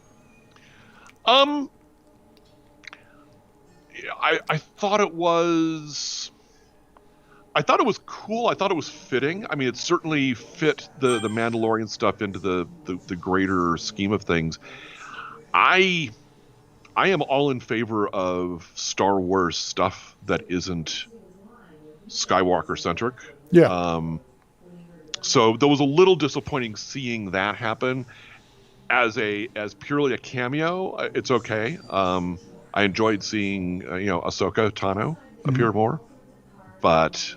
I thought it was. I thought it was cool. I thought it was fitting. I mean, it certainly fit the Mandalorian stuff into the greater scheme of things. I am all in favor of Star Wars stuff that isn't Skywalker centric. Yeah. So that was a little disappointing seeing that happen. As purely a cameo, it's okay. I enjoyed seeing Ahsoka Tano appear more. But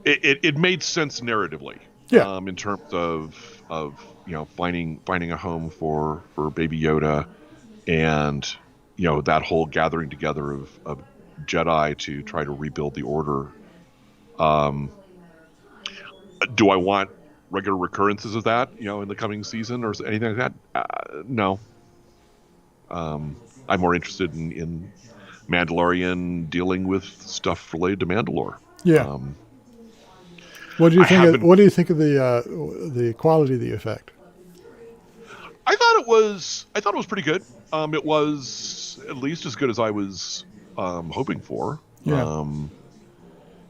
it made sense narratively, in terms of finding a home for Baby Yoda, and that whole gathering together of Jedi to try to rebuild the Order. Do I want regular recurrences of that, in the coming season or anything like that? No. I'm more interested in Mandalorian dealing with stuff related to Mandalore. Yeah. What do you think of the quality of the effect? I thought it was pretty good. It was at least as good as I was hoping for. Yeah.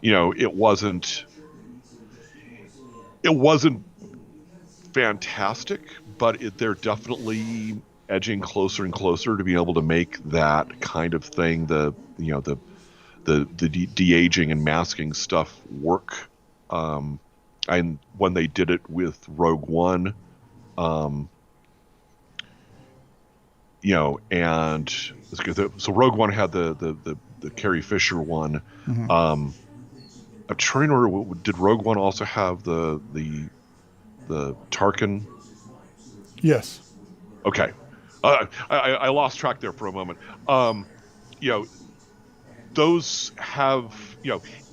It wasn't fantastic, but they're definitely edging closer and closer to being able to make that kind of thing, the de-aging and masking stuff work. And when they did it with Rogue One, and so Rogue One had the Carrie Fisher one. Mm-hmm. I'm trying to remember, did Rogue One also have the Tarkin? Yes. Okay. I lost track there for a moment. Those have,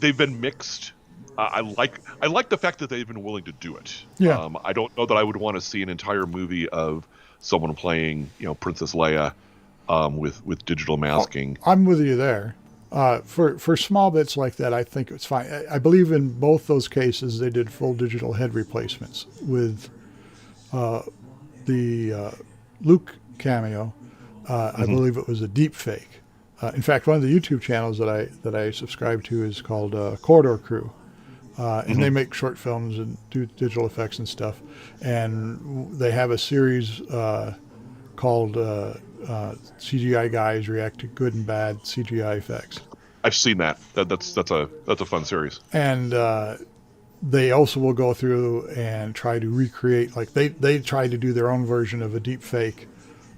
they've been mixed. I like the fact that they've been willing to do it. Yeah. I don't know that I would want to see an entire movie of someone playing, Princess Leia, with digital masking. I'm with you there. For small bits like that, I think it's fine. I believe in both those cases they did full digital head replacements with the Luke cameo. I believe it was a deep fake. In fact, one of the YouTube channels that I subscribe to is called Corridor Crew. And they make short films and do digital effects and stuff. And they have a series called CGI Guys React to Good and Bad CGI Effects. I've seen that. That's a fun series. And they also will go through and try to recreate, like they tried to do their own version of a deep fake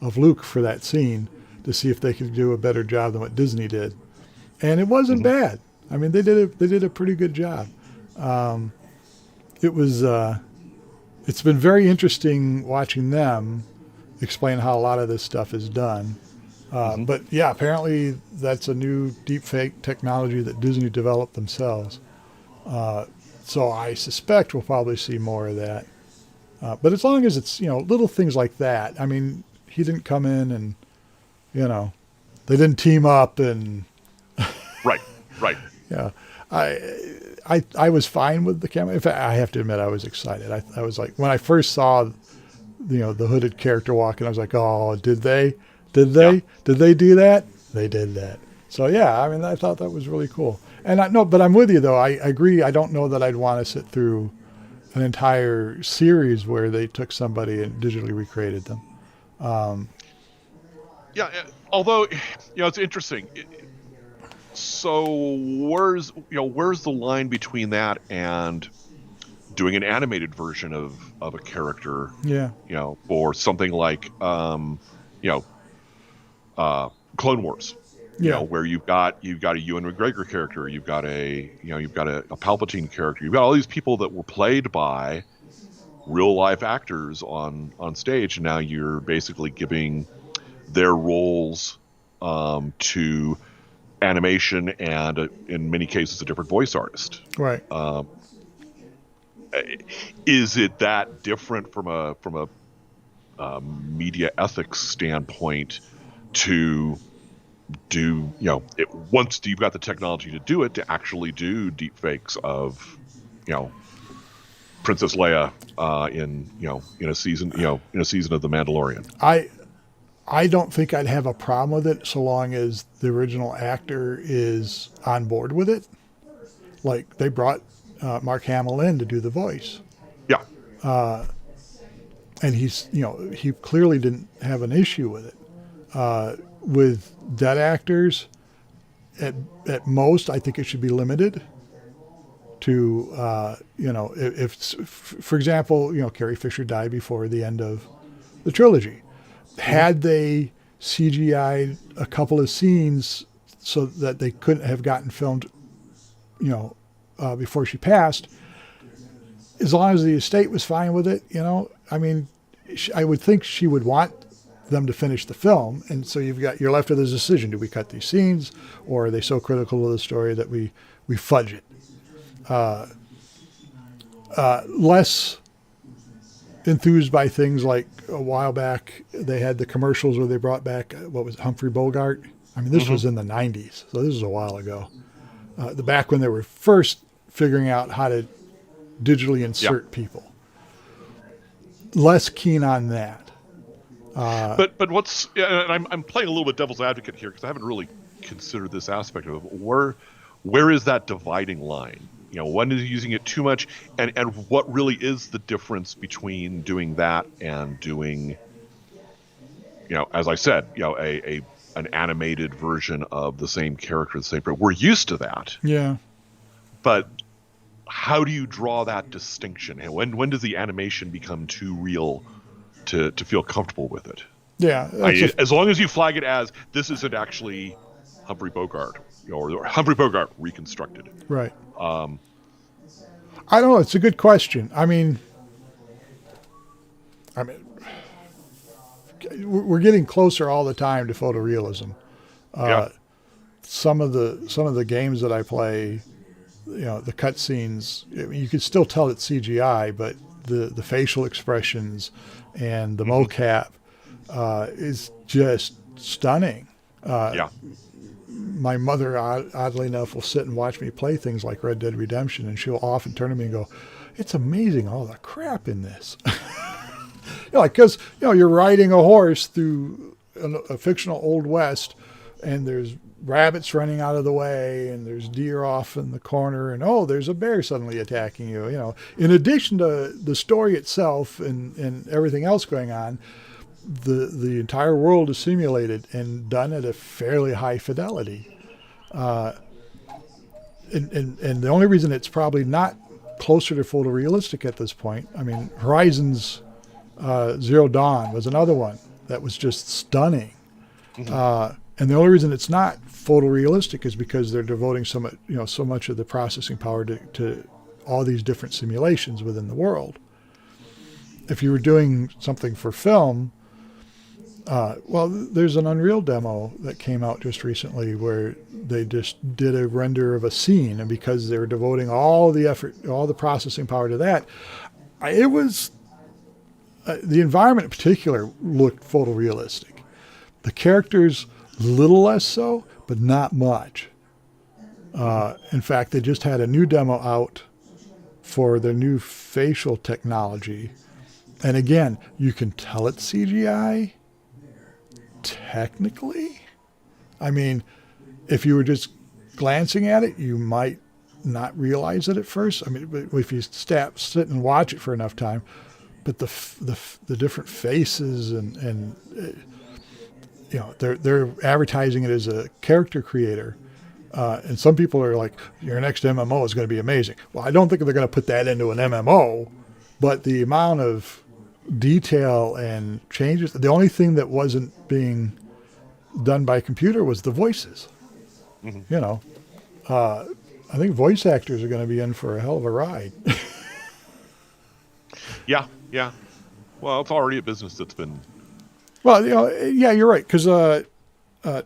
of Luke for that scene to see if they could do a better job than what Disney did. And it wasn't bad. I mean, they did a pretty good job. It's been very interesting watching them explain how a lot of this stuff is done. But yeah, apparently that's a new deepfake technology that Disney developed themselves. So I suspect we'll probably see more of that. But as long as it's, little things like that. I mean, he didn't come in and, they didn't team up and. Right. Yeah. I was fine with the camera. In fact, I have to admit, I was excited. I was like, when I first saw, the hooded character walking, I was like, oh, did they do that? They did that. So yeah, I mean, I thought that was really cool. And but I'm with you though. I agree. I don't know that I'd want to sit through an entire series where they took somebody and digitally recreated them. Although, it's interesting. So where's the line between that and doing an animated version of a character? Yeah. For something like Clone Wars. Yeah. Where you've got a Ewan McGregor character, you've got a Palpatine character, you've got all these people that were played by real life actors on stage, and now you're basically giving their roles to animation and in many cases a different voice artist. Right. Is it that different from a media ethics standpoint to do, once you've got the technology to do it, to actually do deep fakes of, Princess Leia in a season of The Mandalorian? I don't think I'd have a problem with it so long as the original actor is on board with it. Like they brought Mark Hamill in to do the voice. Yeah. And he's, he clearly didn't have an issue with it. With dead actors, at most, I think it should be limited to, if, for example, Carrie Fisher died before the end of the trilogy. Had they CGI'd a couple of scenes so that they couldn't have gotten filmed, before she passed, as long as the estate was fine with it, I mean, I would think she would want them to finish the film. And so you're left with this decision. Do we cut these scenes, or are they so critical of the story that we fudge it? Less enthused by things like a while back, they had the commercials where they brought back, Humphrey Bogart? I mean, this was in the 90s, so this is a while ago. The back when they were first figuring out how to digitally insert people. Less keen on that. But what's and I'm playing a little bit devil's advocate here because I haven't really considered this aspect of it. Where is that dividing line? When is using it too much, and what really is the difference between doing that and doing, as I said, an animated version of the same character, the same. We're used to that. Yeah. But how do you draw that distinction? And when does the animation become too real to feel comfortable with it? Yeah. As long as you flag it as this isn't actually Humphrey Bogart, or Humphrey Bogart reconstructed. Right. I don't know. It's a good question. I mean, we're getting closer all the time to photorealism. Yeah. Some of the games that I play, the cutscenes, you can still tell it's CGI, but the facial expressions and the mocap is just stunning. Yeah. My mother, oddly enough, will sit and watch me play things like Red Dead Redemption, and she'll often turn to me and go, "It's amazing all the crap in this." Because you're riding a horse through a fictional Old West, and there's rabbits running out of the way, and there's deer off in the corner, and there's a bear suddenly attacking you. In addition to the story itself and everything else going on, the entire world is simulated and done at a fairly high fidelity. And the only reason it's probably not closer to photorealistic at this point, Horizon's Zero Dawn was another one that was just stunning. Mm-hmm. And the only reason it's not photorealistic is because they're devoting so much of the processing power to all these different simulations within the world. If you were doing something for film, there's an Unreal demo that came out just recently where they just did a render of a scene, and because they were devoting all the effort, all the processing power to that, it was the environment in particular looked photorealistic. The characters, little less so, but not much. In fact, they just had a new demo out for their new facial technology, and again, you can tell it's CGI. Technically, if you were just glancing at it, you might not realize it at first. But if you sit and watch it for enough time, but the different faces and they're advertising it as a character creator, and some people are like, your next MMO is going to be amazing. Well, I don't think they're going to put that into an MMO, but the amount of detail and changes. The only thing that wasn't being done by computer was the voices. Mm-hmm. I think voice actors are going to be in for a hell of a ride. Yeah. Well, it's already a business that's been. Well, yeah, you're right. Because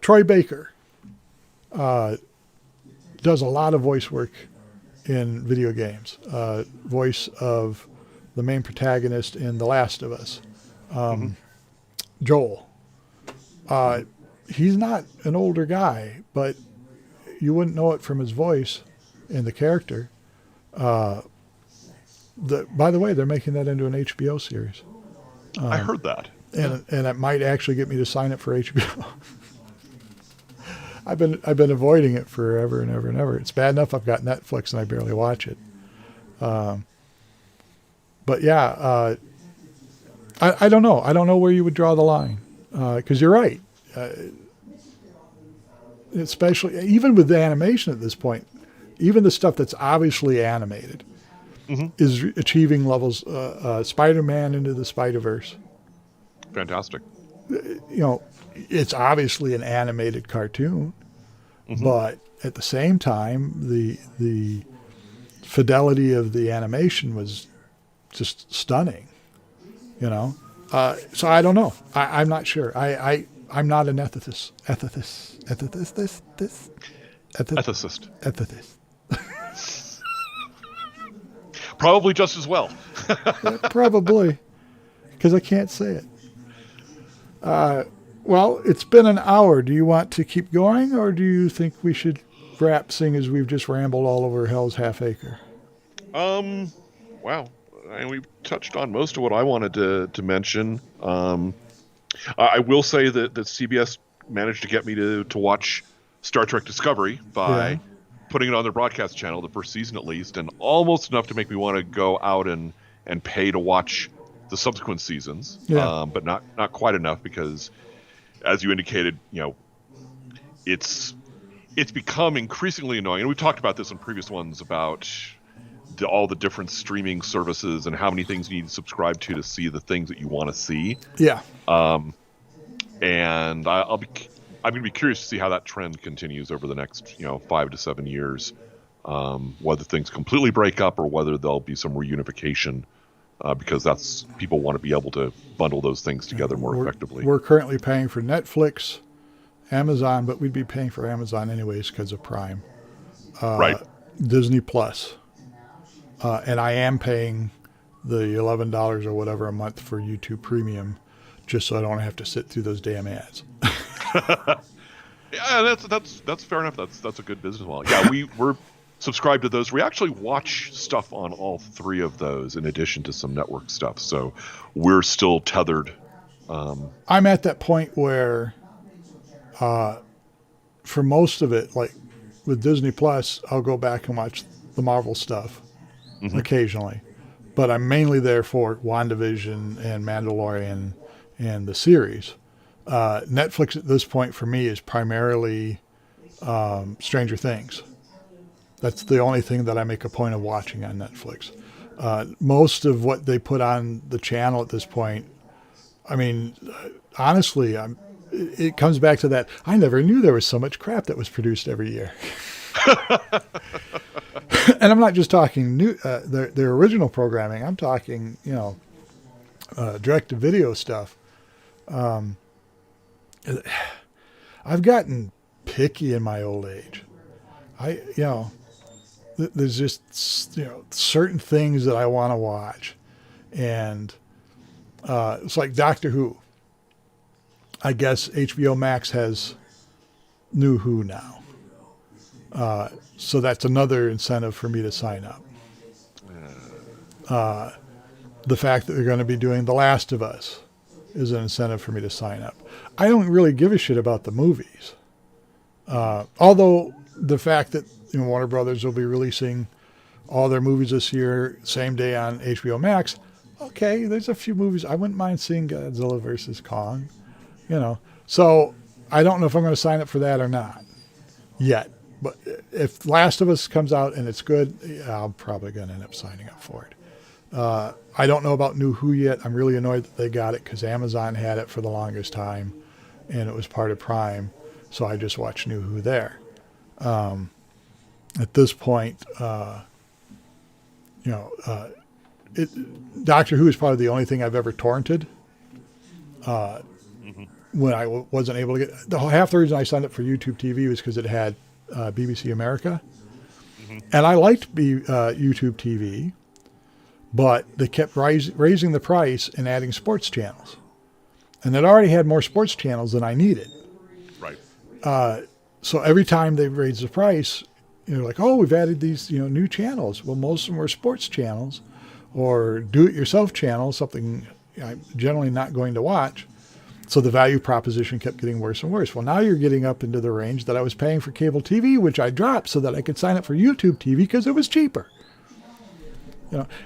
Troy Baker does a lot of voice work in video games. Voice of the main protagonist in The Last of Us, Joel. He's not an older guy, but you wouldn't know it from his voice and the character. By the way, they're making that into an HBO series. I heard that. And it might actually get me to sign up for HBO. I've been avoiding it forever and ever and ever. It's bad enough I've got Netflix and I barely watch it. But yeah, I don't know. I don't know where you would draw the line, because you're right. Especially even with the animation at this point, even the stuff that's obviously animated is achieving levels. Spider-Man Into the Spider-Verse. Fantastic. It's obviously an animated cartoon, but at the same time, the fidelity of the animation was just stunning, So I don't know. I'm not sure. I'm not an ethicist. Probably just as well. Probably, because I can't say it. Well, it's been an hour. Do you want to keep going, or do you think we should wrap, seeing as we've just rambled all over Hell's Half Acre? Wow. And we've touched on most of what I wanted to mention. I will say that CBS managed to get me to watch Star Trek Discovery by putting it on their broadcast channel, the first season at least, and almost enough to make me want to go out and pay to watch the subsequent seasons. Yeah. But not quite enough because, as you indicated, it's become increasingly annoying. And we've talked about this in previous ones about all the different streaming services and how many things you need to subscribe to see the things that you want to see. Yeah. And I'm going to be curious to see how that trend continues over the next 5 to 7 years, whether things completely break up or whether there'll be some reunification, because people want to be able to bundle those things together more effectively. We're currently paying for Netflix, Amazon, but we'd be paying for Amazon anyways because of Prime. Right. Disney Plus. And I am paying the $11 or whatever a month for YouTube Premium, just so I don't have to sit through those damn ads. Yeah, that's fair enough. That's a good business model. Yeah, we're subscribed to those. We actually watch stuff on all three of those in addition to some network stuff. So we're still tethered. I'm at that point where, for most of it, like with Disney Plus, I'll go back and watch the Marvel stuff occasionally, but I'm mainly there for WandaVision and Mandalorian and the series. Netflix at this point for me is primarily Stranger Things. That's the only thing that I make a point of watching on Netflix. Most of what they put on the channel at this point, I mean, honestly, it comes back to that. I never knew there was so much crap that was produced every year. And I'm not just talking new, their original programming. I'm talking, direct-to-video stuff. I've gotten picky in my old age. There's just, certain things that I want to watch. And it's like Doctor Who. I guess HBO Max has New Who now. So that's another incentive for me to sign up. The fact that they're going to be doing The Last of Us is an incentive for me to sign up. I don't really give a shit about the movies. Although the fact that Warner Brothers will be releasing all their movies this year, same day on HBO Max, okay, there's a few movies. I wouldn't mind seeing Godzilla versus Kong, So I don't know if I'm going to sign up for that or not yet. But if Last of Us comes out and it's good, I'm probably going to end up signing up for it. I don't know about New Who yet. I'm really annoyed that they got it because Amazon had it for the longest time, and it was part of Prime, so I just watched New Who there. At this point, Doctor Who is probably the only thing I've ever torrented. When I wasn't able to get half the reason I signed up for YouTube TV was because it had BBC America, and I liked YouTube TV. But they kept raising the price and adding sports channels. And it already had more sports channels than I needed. Right. So every time they raised the price, like, oh, we've added these, new channels. Well, most of them were sports channels or do-it-yourself channels, something I'm generally not going to watch. So the value proposition kept getting worse and worse. Well, now you're getting up into the range that I was paying for cable TV, which I dropped so that I could sign up for YouTube TV because it was cheaper.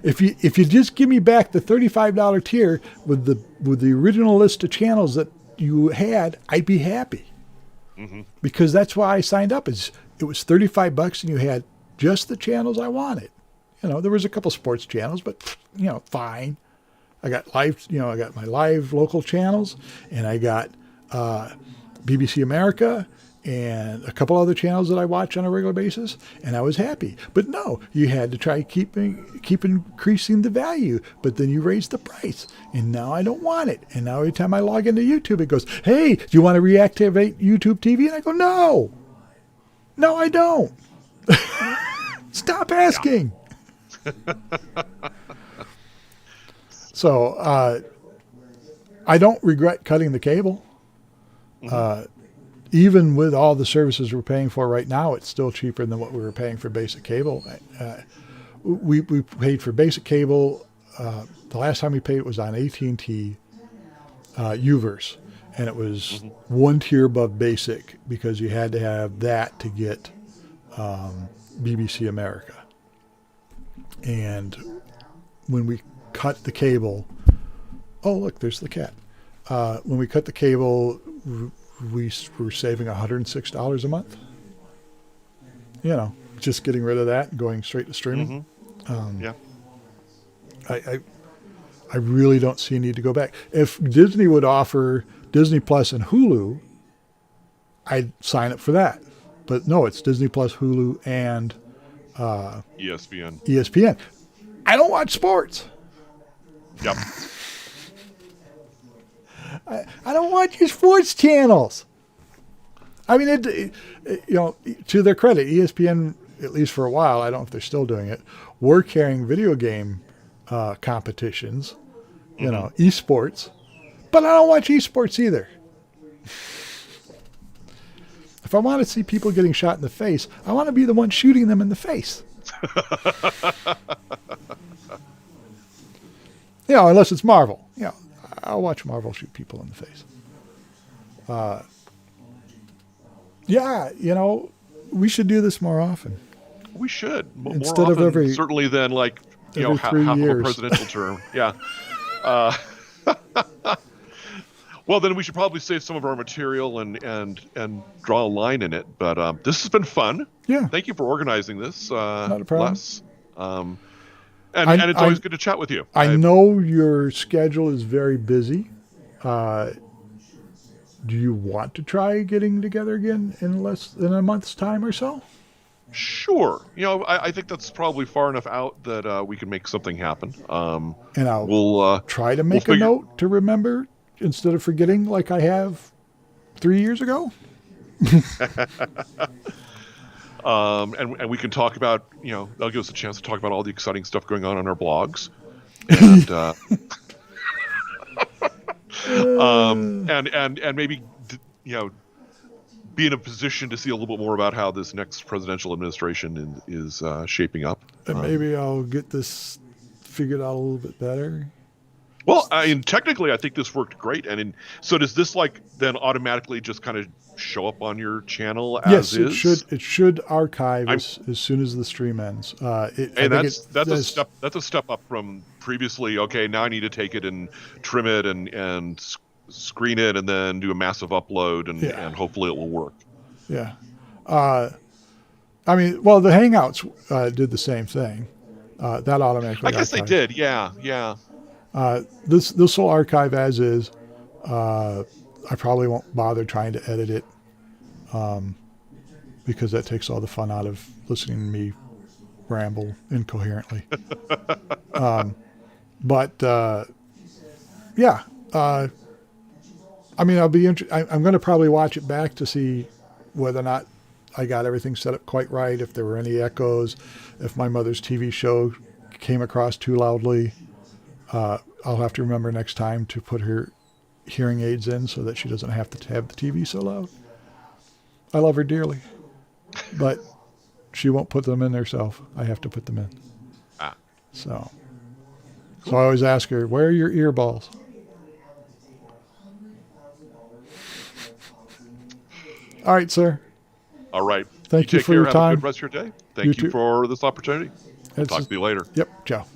If you just give me back the $35 tier with the original list of channels that you had, I'd be happy. Because that's why I signed up. It was $35 and you had just the channels I wanted. There was a couple sports channels, but fine. I got I got my live local channels, and I got BBC America and a couple other channels that I watch on a regular basis, and I was happy. But no, you had to try keep increasing the value, but then you raised the price, and now I don't want it. And now every time I log into YouTube, it goes, hey, do you want to reactivate YouTube TV? And I go, no, I don't. Stop asking. So I don't regret cutting the cable. Even with all the services we're paying for right now, it's still cheaper than what we were paying for basic cable. We paid for basic cable. The last time we paid it was on AT&T. Uverse, and it was one tier above basic because you had to have that to get BBC America. And when we cut the cable, oh look, there's the cat. When we cut the cable, we were saving $106 a month. You know, just getting rid of that and going straight to streaming. Yeah. I really don't see a need to go back. If Disney would offer Disney Plus and Hulu, I'd sign up for that. But no, it's Disney Plus, Hulu, and ESPN. ESPN. I don't watch sports. Yep. I don't watch your sports channels. I mean, it, you know, to their credit, ESPN, at least for a while, I don't know if they're still doing it, were carrying video game competitions, you know, esports. But I don't watch esports either. If I want to see people getting shot in the face, I want to be the one shooting them in the face. You know, unless it's Marvel. You know, I'll watch Marvel shoot people in the face. Yeah, you know, we should do this more often. We should. Instead more of often, certainly than like, you know, half of a presidential term. Yeah. Well, then we should probably save some of our material and draw a line in it. But this has been fun. Yeah. Thank you for organizing this, Not a problem. Les. And it's always good to chat with you. I know your schedule is very busy. Do you want to try getting together again in less than a month's time or so? Sure. You know, I think that's probably far enough out that we can make something happen. And I'll try to make a note to remember instead of forgetting like I have 3 years ago. And we can talk about, you know, that'll give us a chance to talk about all the exciting stuff going on our blogs. And maybe, you know, be in a position to see a little bit more about how this next presidential administration is shaping up. And maybe I'll get this figured out a little bit better. Well, I mean, technically, I think this worked great. So does this like then automatically just kind of show up on your channel as is? Yes, it should archive as soon as the stream ends. That's a step up from previously. Okay, now I need to take it and trim it and screen it and then do a massive upload and hopefully it will work. Yeah. I mean, well, the Hangouts did the same thing. That automatically. I guess they did. Yeah. This will archive as is. I probably won't bother trying to edit it because that takes all the fun out of listening to me ramble incoherently. Yeah. I mean, I'm going to probably watch it back to see whether or not I got everything set up quite right, if there were any echoes, if my mother's TV show came across too loudly. I'll have to remember next time to put her hearing aids in so that she doesn't have to have the TV so loud. I love her dearly, but she won't put them in herself. I have to put them in. So I always ask her, where are your earballs? All right, sir. All right. Thank you for your time. Have a good rest of your day. Thank you for this opportunity. I'll talk to you later. Yep. Ciao.